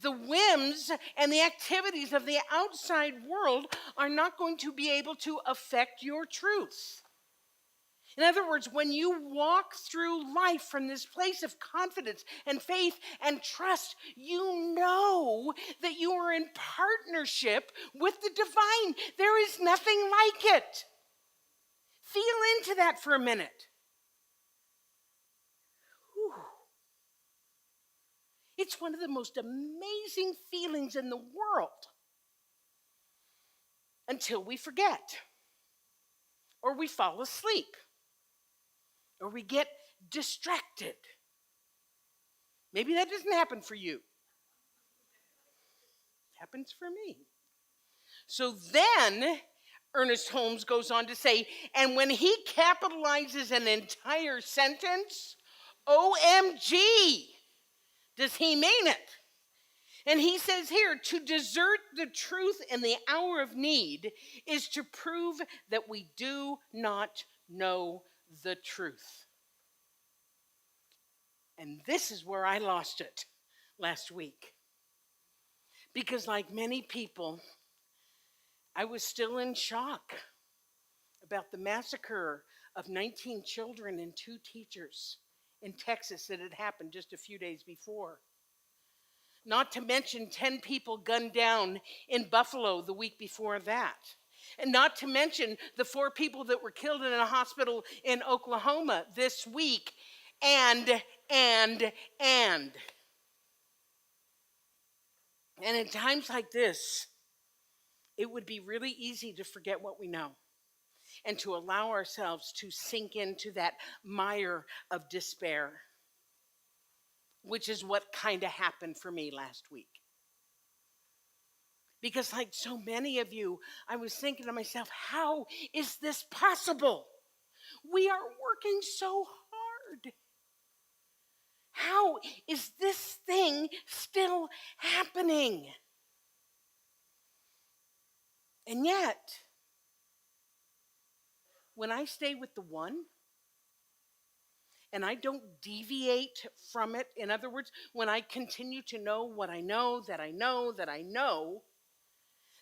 the whims and the activities of the outside world are not going to be able to affect your truth. In other words, when you walk through life from this place of confidence and faith and trust, you know that you are in partnership with the divine. There is nothing like it. Feel into that for a minute. Whew. It's one of the most amazing feelings in the world until we forget, or we fall asleep, or we get distracted. Maybe that doesn't happen for you. It happens for me. So then, Ernest Holmes goes on to say, and when he capitalizes an entire sentence, OMG, does he mean it? And he says here, to desert the truth in the hour of need is to prove that we do not know the truth. And this is where I lost it last week. Because like many people, I was still in shock about the massacre of 19 children and 2 teachers in Texas that had happened just a few days before. Not to mention 10 people gunned down in Buffalo the week before that. And not to mention the 4 people that were killed in a hospital in Oklahoma this week. And in times like this, it would be really easy to forget what we know and to allow ourselves to sink into that mire of despair, which is what kind of happened for me last week. Because like so many of you, I was thinking to myself, how is this possible? We are working so hard. How is this thing still happening? And yet, when I stay with the one, and I don't deviate from it, in other words, when I continue to know what I know, that I know, that I know,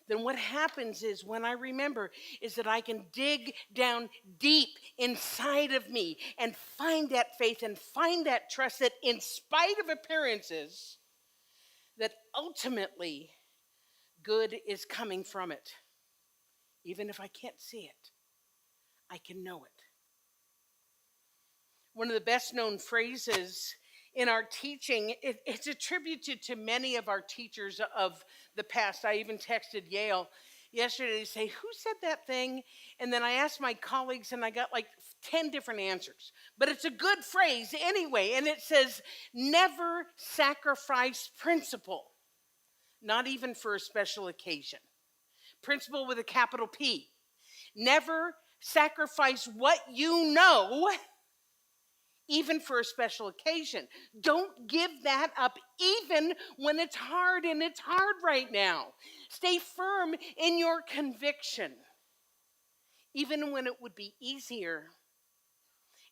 then what happens is, when I remember, is that I can dig down deep inside of me and find that faith and find that trust that in spite of appearances, that ultimately good is coming from it. Even if I can't see it, I can know it. One of the best known phrases in our teaching, it's attributed to many of our teachers of the past. I even texted Yale yesterday to say, who said that thing? And then I asked my colleagues and I got like 10 different answers. But it's a good phrase anyway. And it says, never sacrifice principle, not even for a special occasion. Principle with a capital P. Never sacrifice what you know, even for a special occasion. Don't give that up even when it's hard, and it's hard right now. Stay firm in your conviction, even when it would be easier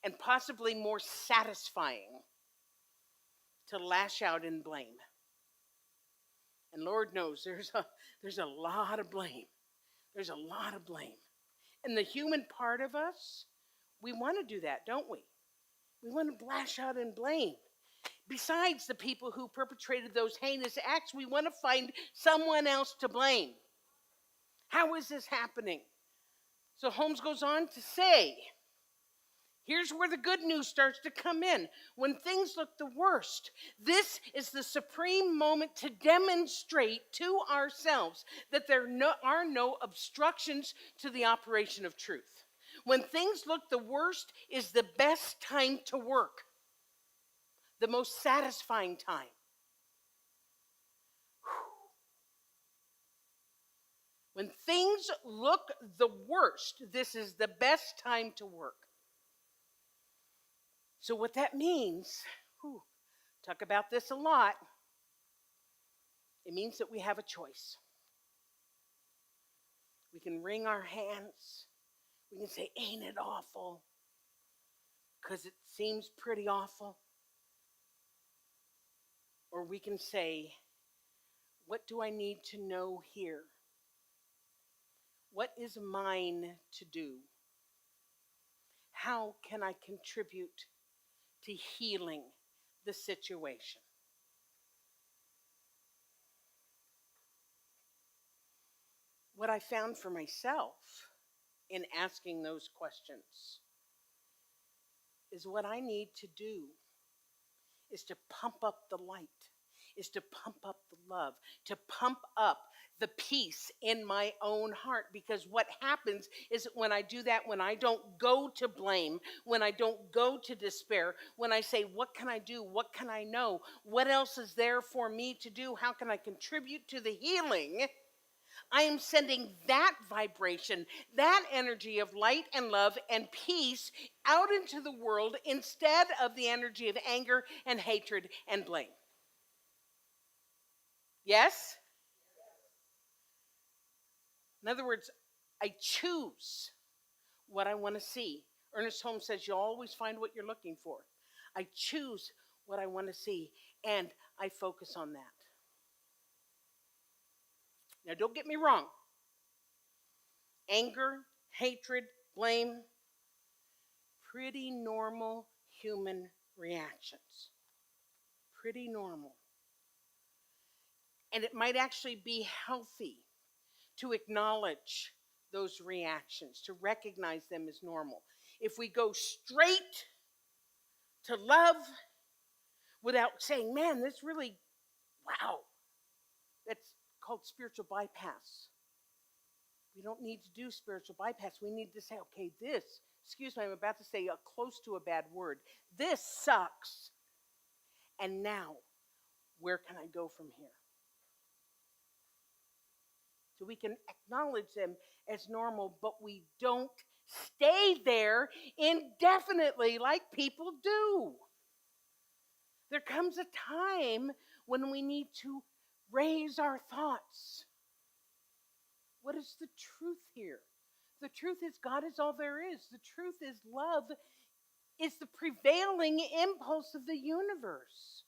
and possibly more satisfying to lash out in blame. And Lord knows there's a lot of blame. There's a lot of blame. And the human part of us, we want to do that, don't we? We want to lash out and blame. Besides the people who perpetrated those heinous acts, we want to find someone else to blame. How is this happening? So Holmes goes on to say, here's where the good news starts to come in. When things look the worst, this is the supreme moment to demonstrate to ourselves that there are no obstructions to the operation of truth. When things look the worst is the best time to work, the most satisfying time. When things look the worst, this is the best time to work. So what that means, talk about this a lot, it means that we have a choice. We can wring our hands. We can say, ain't it awful? Because it seems pretty awful. Or we can say, what do I need to know here? What is mine to do? How can I contribute to healing the situation? What I found for myself in asking those questions is what I need to do is to pump up the light, is to pump up the love, to pump up the peace in my own heart. Because what happens is when I do that, when I don't go to blame, when I don't go to despair, when I say, what can I do? What can I know? What else is there for me to do? How can I contribute to the healing? I am sending that vibration, that energy of light and love and peace out into the world instead of the energy of anger and hatred and blame. Yes? In other words, I choose what I want to see. Ernest Holmes says you'll always find what you're looking for. I choose what I want to see, and I focus on that. Now, don't get me wrong. Anger, hatred, blame, pretty normal human reactions. Pretty normal. And it might actually be healthy to acknowledge those reactions, to recognize them as normal. If we go straight to love without saying, man, this really, wow, that's called spiritual bypass. We don't need to do spiritual bypass. We need to say, okay, excuse me, I'm about to say close to a bad word. This sucks. And now, where can I go from here? So we can acknowledge them as normal, but we don't stay there indefinitely like people do. There comes a time when we need to raise our thoughts. What is the truth here? The truth is God is all there is. The truth is love is the prevailing impulse of the universe.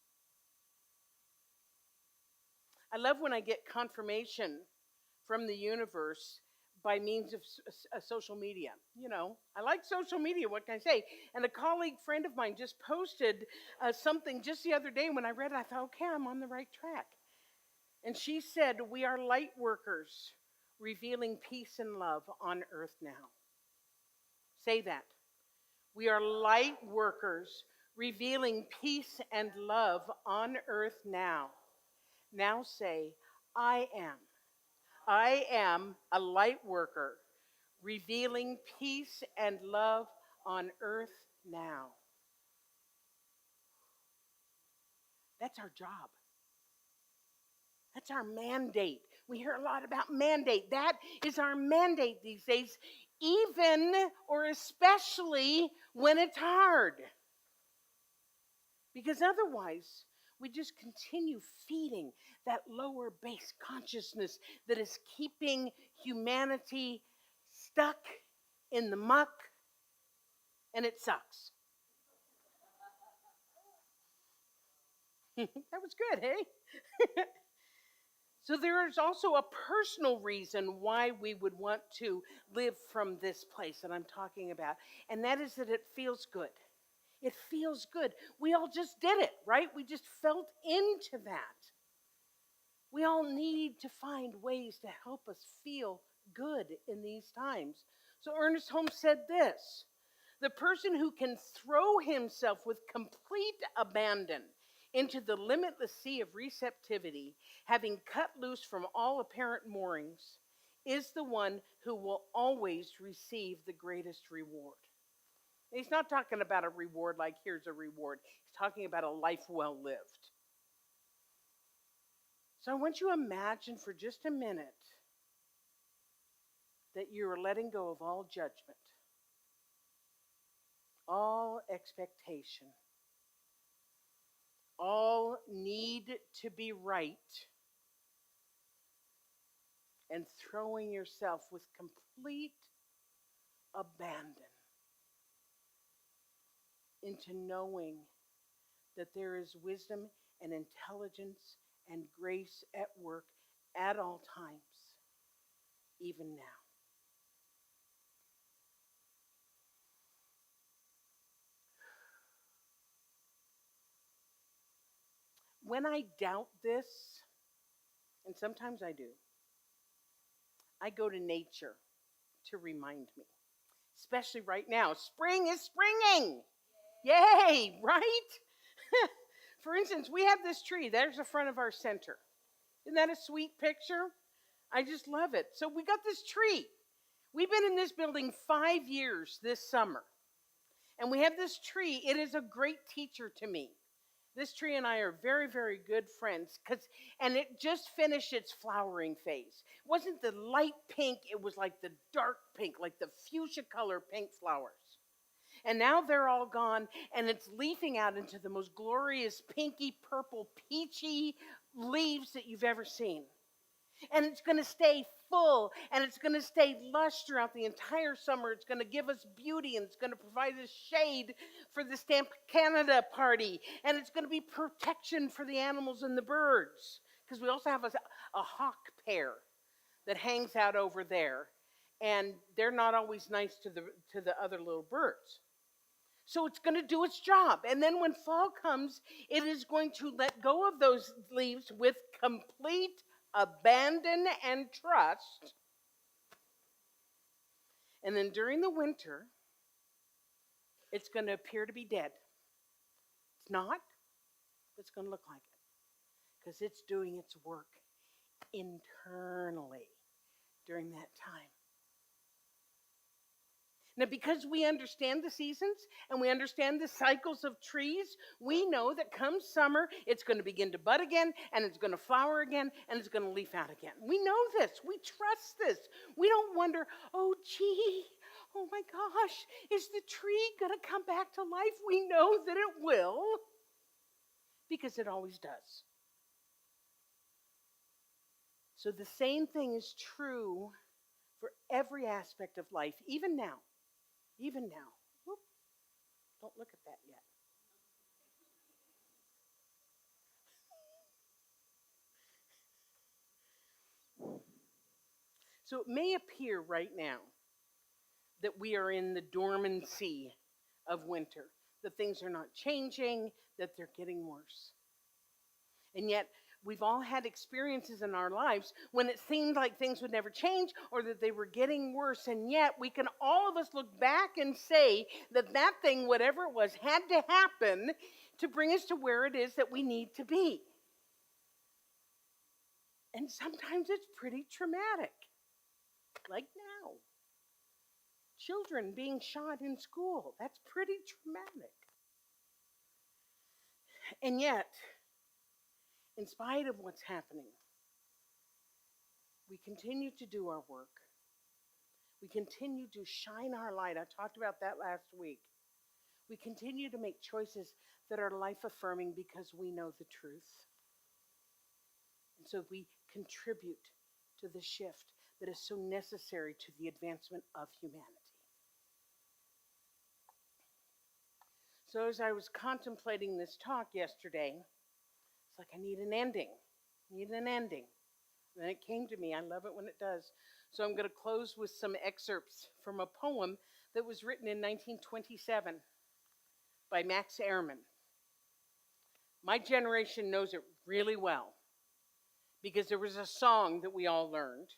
I love when I get confirmation from the universe by means of social media. You know, I like social media, what can I say? And a colleague friend of mine just posted something just the other day. When I read it, I thought, okay, I'm on the right track. And she said, we are light workers revealing peace and love on earth now. Say that. We are light workers revealing peace and love on earth now. Now say, I am I am a light worker, revealing peace and love on earth now. That's our job. That's our mandate. We hear a lot about mandate. That is our mandate these days, even or especially when it's hard. Because otherwise, we just continue feeding that lower base consciousness that is keeping humanity stuck in the muck, and it sucks. That was good, hey? So there is also a personal reason why we would want to live from this place that I'm talking about, and that is that it feels good. It feels good. We all just did it, right? We just felt into that. We all need to find ways to help us feel good in these times. So Ernest Holmes said this: the person who can throw himself with complete abandon into the limitless sea of receptivity, having cut loose from all apparent moorings, is the one who will always receive the greatest reward. He's not talking about a reward like here's a reward. He's talking about a life well lived. So I want you to imagine for just a minute that you are letting go of all judgment, all expectation, all need to be right, and throwing yourself with complete abandon into knowing that there is wisdom and intelligence and grace at work at all times, even now. When I doubt this, and sometimes I do, I go to nature to remind me, especially right now. Spring is springing! Yay, right? For instance, we have this tree. There's the front of our center. Isn't that a sweet picture? I just love it. So we got this tree. We've been in this building 5 years this summer. And we have this tree. It is a great teacher to me. This tree and I are very, very good friends. And it just finished its flowering phase. It wasn't the light pink. It was like the dark pink, like the fuchsia color pink flowers. And now they're all gone, and it's leafing out into the most glorious pinky purple peachy leaves that you've ever seen. And it's going to stay full, and it's going to stay lush throughout the entire summer. It's going to give us beauty, and it's going to provide us shade for the Stamp Canada party, and it's going to be protection for the animals and the birds, because we also have a hawk pair that hangs out over there, and they're not always nice to the other little birds. So it's going to do its job. And then when fall comes, it is going to let go of those leaves with complete abandon and trust. And then during the winter, it's going to appear to be dead. It's not, but it's going to look like it, because it's doing its work internally during that time. Now, because we understand the seasons and we understand the cycles of trees, we know that come summer, it's going to begin to bud again, and it's going to flower again, and it's going to leaf out again. We know this. We trust this. We don't wonder, oh, gee, oh my gosh, is the tree going to come back to life? We know that it will, because it always does. So the same thing is true for every aspect of life, even now. Even now. Whoop. Don't look at that yet. So it may appear right now that we are in the dormancy of winter, that things are not changing, that they're getting worse. And yet, we've all had experiences in our lives when it seemed like things would never change or that they were getting worse. And yet we can all of us look back and say that that thing, whatever it was, had to happen to bring us to where it is that we need to be. And sometimes it's pretty traumatic, like now. Children being shot in school, that's pretty traumatic. And yet, in spite of what's happening, we continue to do our work. We continue to shine our light. I talked about that last week. We continue to make choices that are life affirming because we know the truth. And so we contribute to the shift that is so necessary to the advancement of humanity. So as I was contemplating this talk yesterday, it's like I need an ending. And then it came to me. I love it when it does. So I'm going to close with some excerpts from a poem that was written in 1927 by Max Ehrmann. My generation knows it really well because there was a song that we all learned,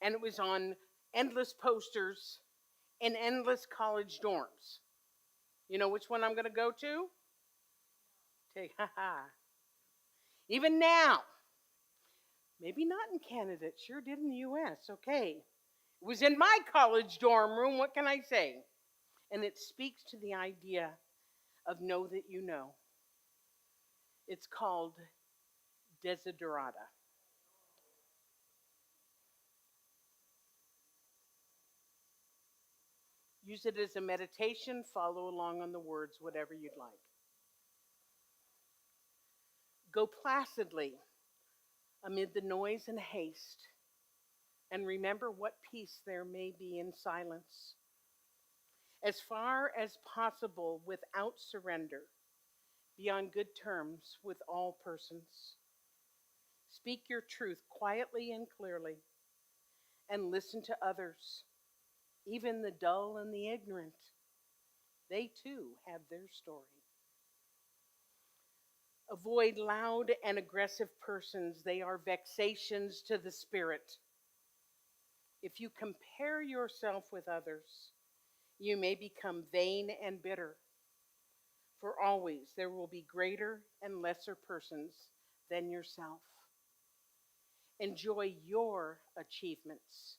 and it was on endless posters in endless college dorms. You know which one I'm going to go to? Even now. Maybe not in Canada. It sure did in the U.S. Okay. It was in my college dorm room. What can I say? And it speaks to the idea of know that you know. It's called Desiderata. Use it as a meditation. Follow along on the words, whatever you'd like. Go placidly amid the noise and haste, and remember what peace there may be in silence. As far as possible, without surrender, be on good terms with all persons. Speak your truth quietly and clearly, and listen to others, even the dull and the ignorant. They too have their story. Avoid loud and aggressive persons. They are vexations to the spirit. If you compare yourself with others, you may become vain and bitter. For always there will be greater and lesser persons than yourself. Enjoy your achievements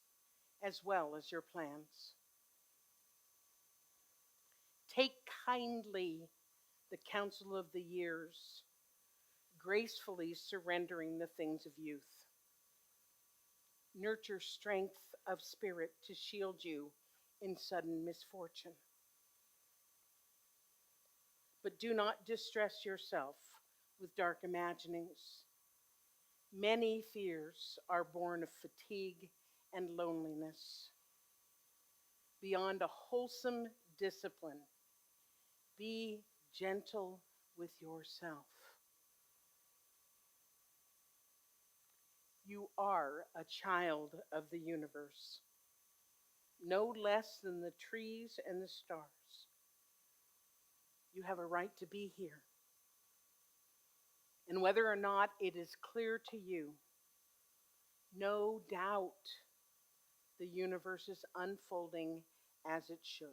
as well as your plans. Take kindly the counsel of the years, gracefully surrendering the things of youth. Nurture strength of spirit to shield you in sudden misfortune. But do not distress yourself with dark imaginings. Many fears are born of fatigue and loneliness. Beyond a wholesome discipline, be gentle with yourself. You are a child of the universe, no less than the trees and the stars. You have a right to be here. And whether or not it is clear to you, no doubt the universe is unfolding as it should.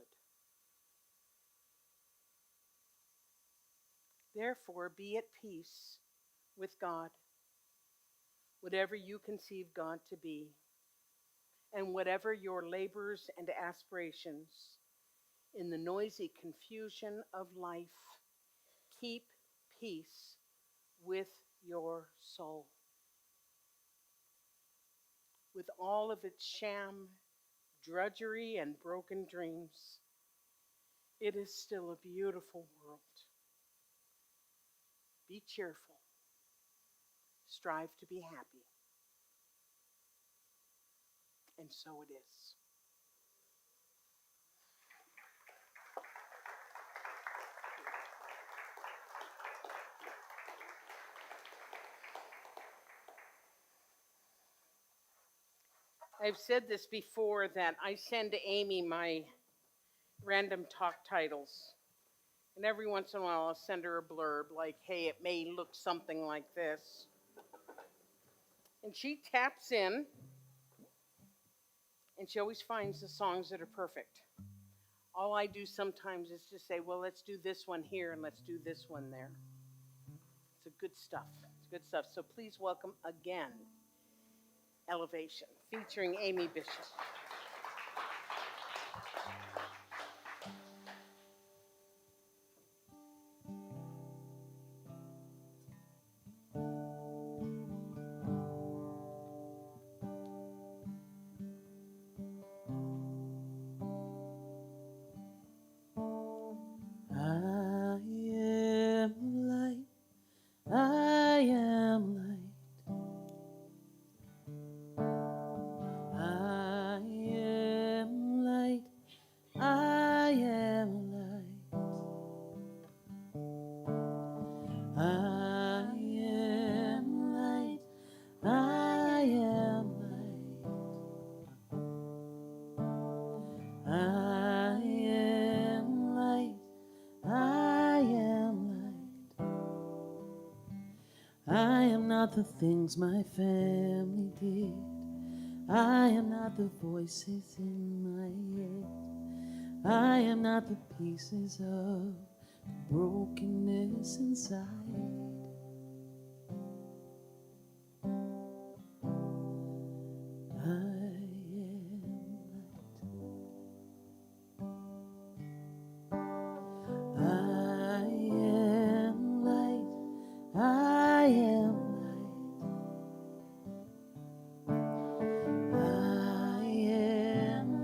Therefore, be at peace with God, whatever you conceive God to be, and whatever your labors and aspirations. In the noisy confusion of life, keep peace with your soul. With all of its sham, drudgery, and broken dreams, it is still a beautiful world. Be cheerful. Strive to be happy. And so it is. I've said this before that I send Amy my random talk titles. And every once in a while I'll send her a blurb like, hey, it may look something like this. And she taps in, and she always finds the songs that are perfect. All I do sometimes is just say, well, let's do this one here and let's do this one there. It's a good stuff. It's good stuff. So please welcome again Elevation, featuring Amy Bishop. I am light. I am light. I am light. I am light. I am light. I am light. I am light. I am light. I am not the things my family did. I am not the voices in my head. I am not the pieces of brokenness inside. I am light. I am light. I am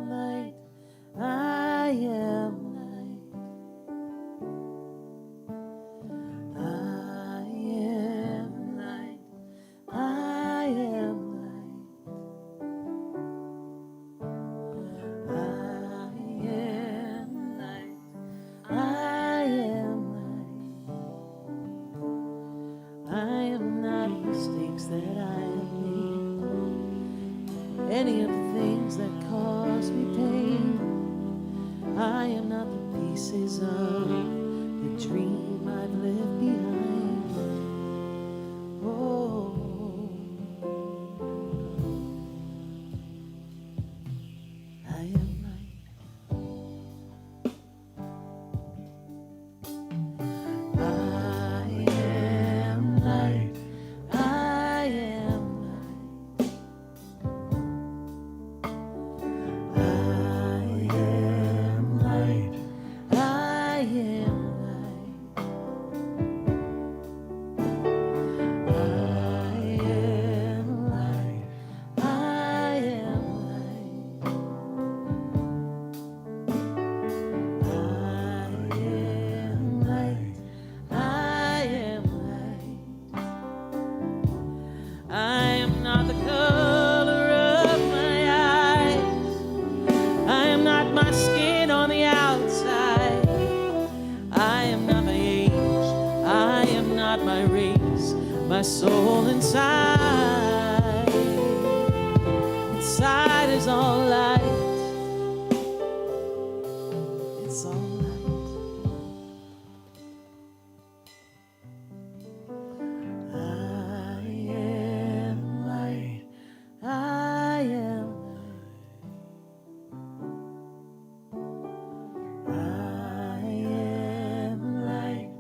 light. I am light. I am light. I am light. I am light. I am light. I am not mistakes that I have made, any of the things that cause me pain. I am not the pieces of the dream I've left behind. Oh, I am light. I am light. I am light. I am light. I am light. I am light. I am light. I am light. I am light. I am not the color of my eyes. I am not my skin on the outside. I am not my age. I am not my race. My soul inside. Inside is all light. It's all light. I am light. I am light. I am light.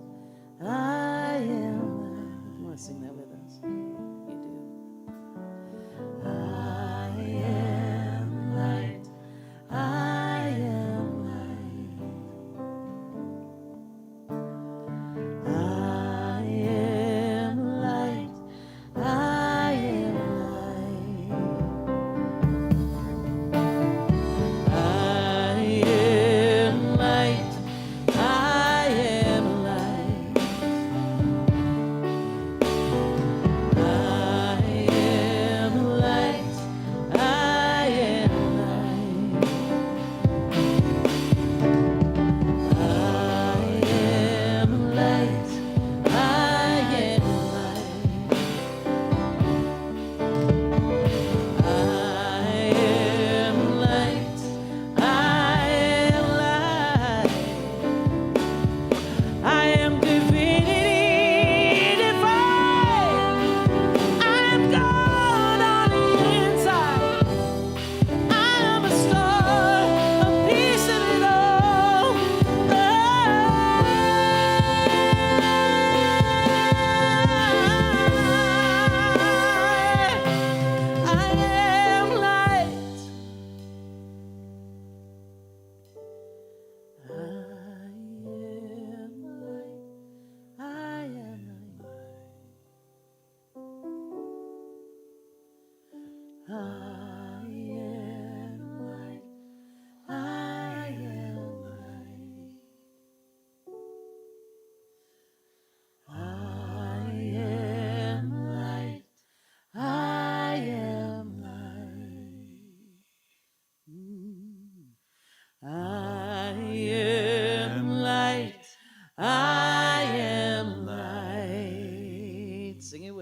I am light. You want to sing that with us? You do.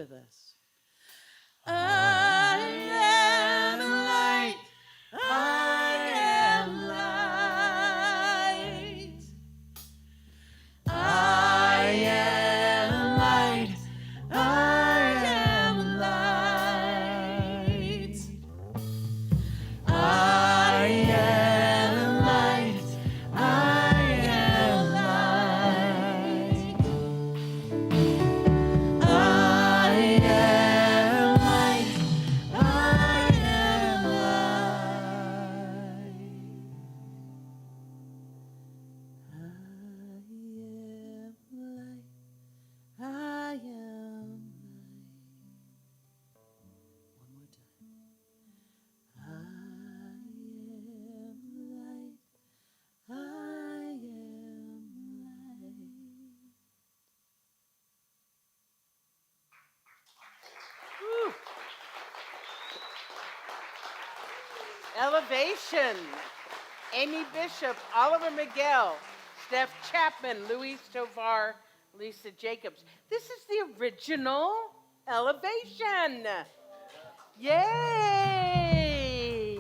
with us. I am light. I am light. I am light. I am light. I am light. I am light. I am light. I am light. I am light. One more time. I am light. I am light. Elevation. Amy Bishop, Oliver Miguel, Steph Chapman, Louise Tovar, Lisa Jacobs. This is the original Elevation. Yay!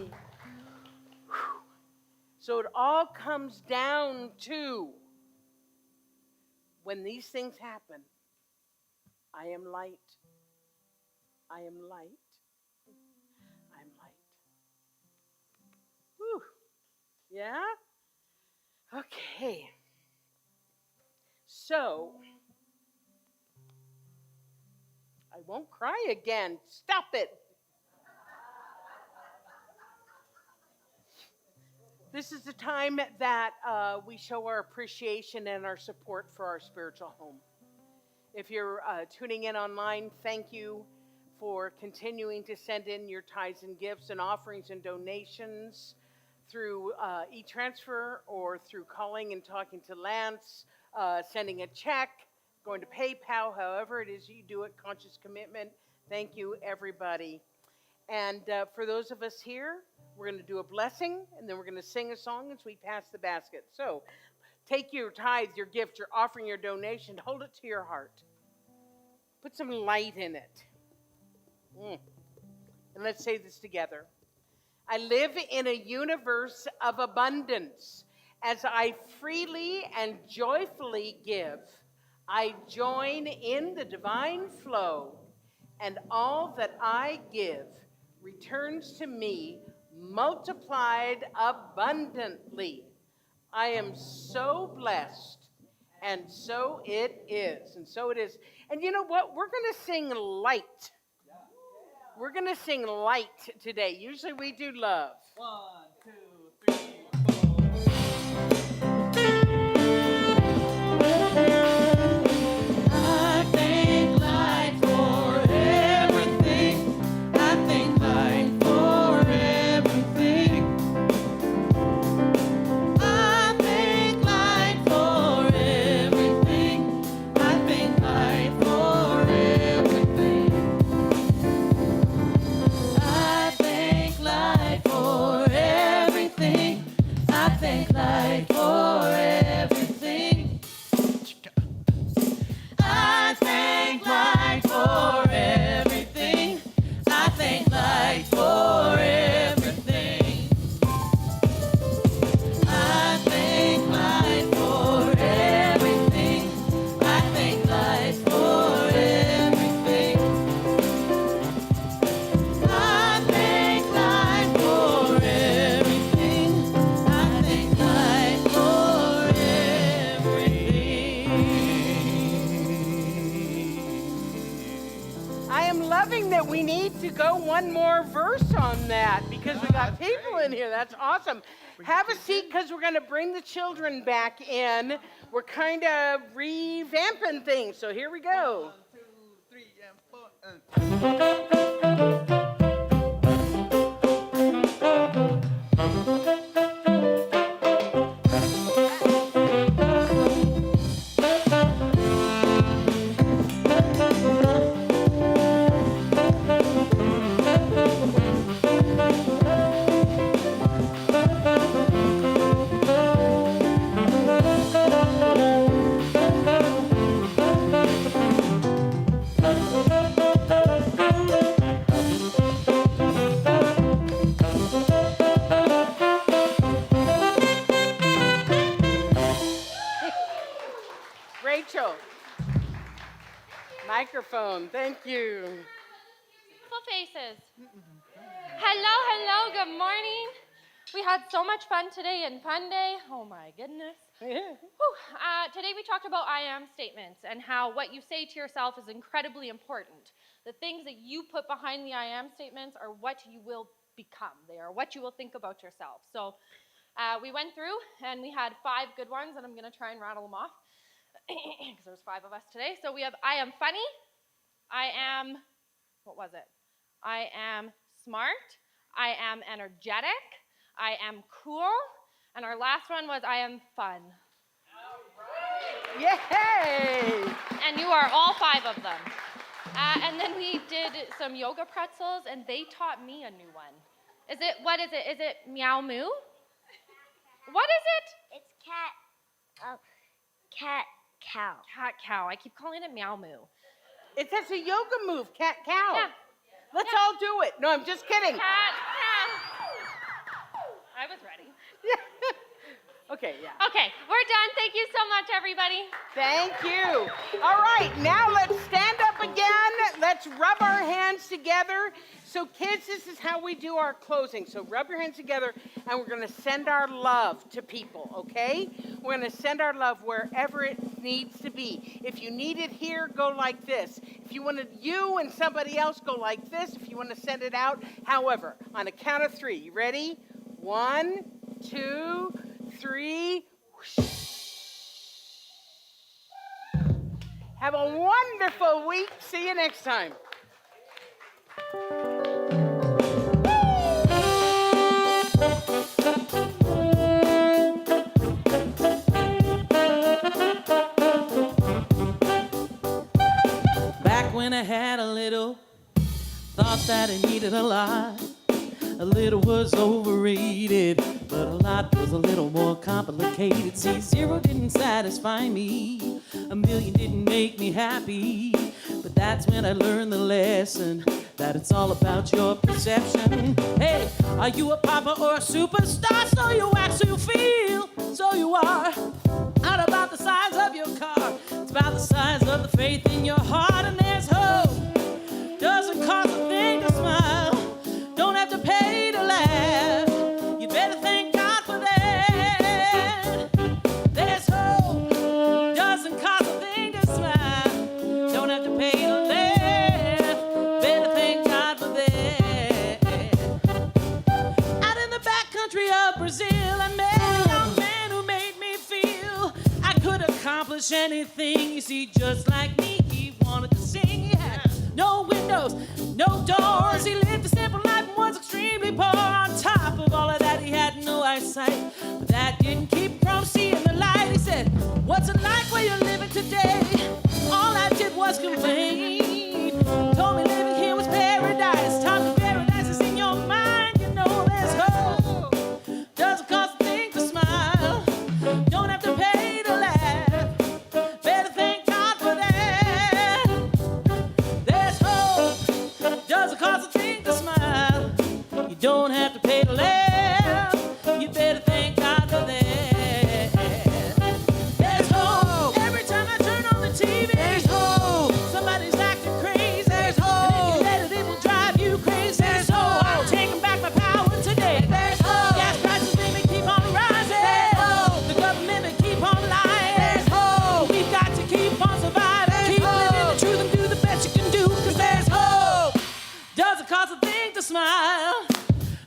Whew. So it all comes down to when these things happen, I am light. I am light. I'm light. Whew. Yeah? Okay. So, I won't cry again. Stop it. This is the time that we show our appreciation and our support for our spiritual home. If you're tuning in online, thank you for continuing to send in your tithes and gifts and offerings and donations through e-transfer or through calling and talking to Lance, sending a check, going to PayPal, however it is you do it, conscious commitment. Thank you, everybody. And for those of us here, we're going to do a blessing, and then we're going to sing a song as we pass the basket. So take your tithe, your gift, your offering, your donation, hold it to your heart. Put some light in it. And let's say this together. I live in a universe of abundance. As I freely and joyfully give, I join in the divine flow, and all that I give returns to me multiplied abundantly. I am so blessed, and so it is. And so it is. And you know what? We're going to sing light. We're going to sing light today. Usually we do love. 1, 2, 3, 4. I thank light for everything. I thank light for everything. I thank light for everything. I thank light for everything. I thank light for everything. I thank light for everything. I thank light for everything. I thank light for everything. I thank light for everything. I thank light for everything. I thank light for everything. I thank light for everything. I am loving that we need to go one more verse on that because we got people in here. That's awesome. Have a seat because we're going to bring the children back in. We're kind of revamping things. So here we go. 1, 2, 3, and 4. microphone. Thank you. Beautiful faces. Hello, good morning. We had so much fun today in Fun Day. Oh my goodness. Today we talked about I am statements and how what you say to yourself is incredibly important. The things that you put behind the I am statements are what you will become. They are what you will think about yourself. So we went through and we had 5 good ones, and I'm going to try and rattle them off because there's 5 of us today. So we have I am funny. I am, what was it? I am smart. I am energetic. I am cool. And our last one was I am fun. Yay! And you are all 5 of them. And then we did some yoga pretzels, and they taught me a new one. What is it? Is it meow moo? What is it? It's cat cow. Cat cow. I keep calling it meow moo. That's a yoga move, cat cow. Yeah. Let's all do it. No, I'm just kidding. Cat cow. I was ready. Okay, yeah. Okay, we're done. Thank you so much, everybody. Thank you. All right, now let's stand up again. Let's rub our hands together. So kids, this is how we do our closing. So rub your hands together, and we're going to send our love to people, okay? We're going to send our love wherever it needs to be. If you need it here, go like this. If you wanted you and somebody else, go like this. If you want to send it out, however, on a count of 3. You ready? 1, 2, 3. Have a wonderful week. See you next time. Back when I had a little, thought that I needed a lot. A little was overrated, but a lot was a little more complicated. See, 0 didn't satisfy me, 1,000,000 didn't make me happy. But that's when I learned the lesson, that it's all about your perception. Hey, are you a papa or a superstar? So you act, so you feel, so you are. Not about the size of your car, it's about the size of the faith in your heart. And there's hope, doesn't cost a thing to smile. Don't have to pay to laugh. You better thank God for that. There's hope. Doesn't cost a thing to smile. Don't have to pay to laugh. Better thank God for that. Out in the backcountry of Brazil, I met a young man who made me feel I could accomplish anything. You see, just like me, he wanted to sing. He had no windows, no doors. He lived a simple life and was extremely poor. On top of all of that, he had no eyesight, but that didn't keep him from seeing the light. He said, what's it like where you're living today? All I did was complain. Told me living here was paradise. Time to paradise is in your mind. You know there's hope. Doesn't cost a thing to smile. Don't have to pay to laugh. Better thank God for that. There's hope. Doesn't cost a thing to smile. You don't have to pay to laugh. You better thank God for that. There's hope. Every time I turn on the TV, there's hope. Somebody's acting crazy. There's hope. And if you let it, it will drive you crazy. There's hope. I'm taking back my power today. There's hope. Gas prices, they may keep on rising. There's hope. The government may keep on lying. There's hope. We've got to keep on surviving. Keep living the truth and do the best you can do. 'Cause there's hope. Doesn't cost a thing to smile.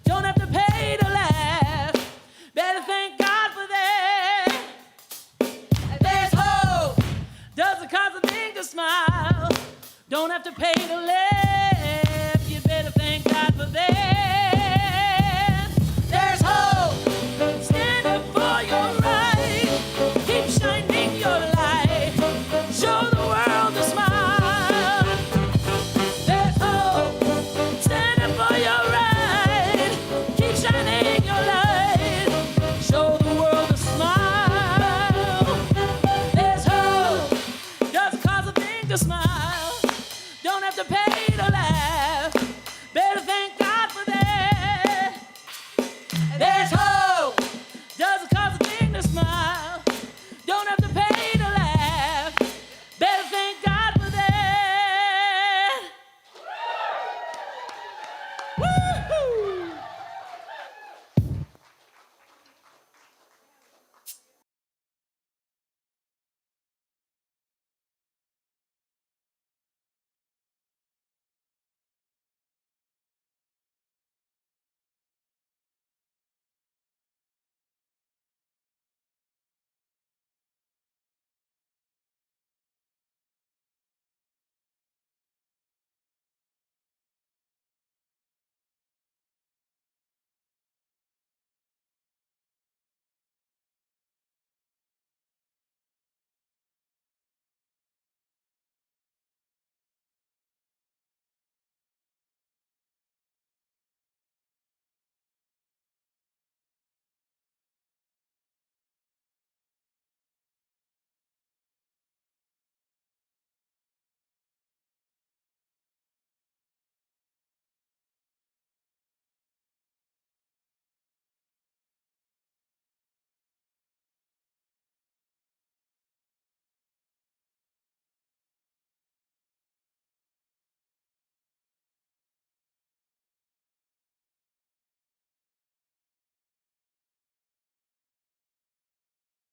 Don't have to pay to laugh. Better thank God for that. There's hope. Doesn't cost a thing to smile. Don't have to pay to laugh. You better thank God for that. There's hope. Stand up for your right. Keep shining your light. Show the world a smile. There's hope. Stand up for your right. Keep shining your light. Show the world a smile. There's hope. Doesn't cost a thing to smile. Don't have to pay to laugh.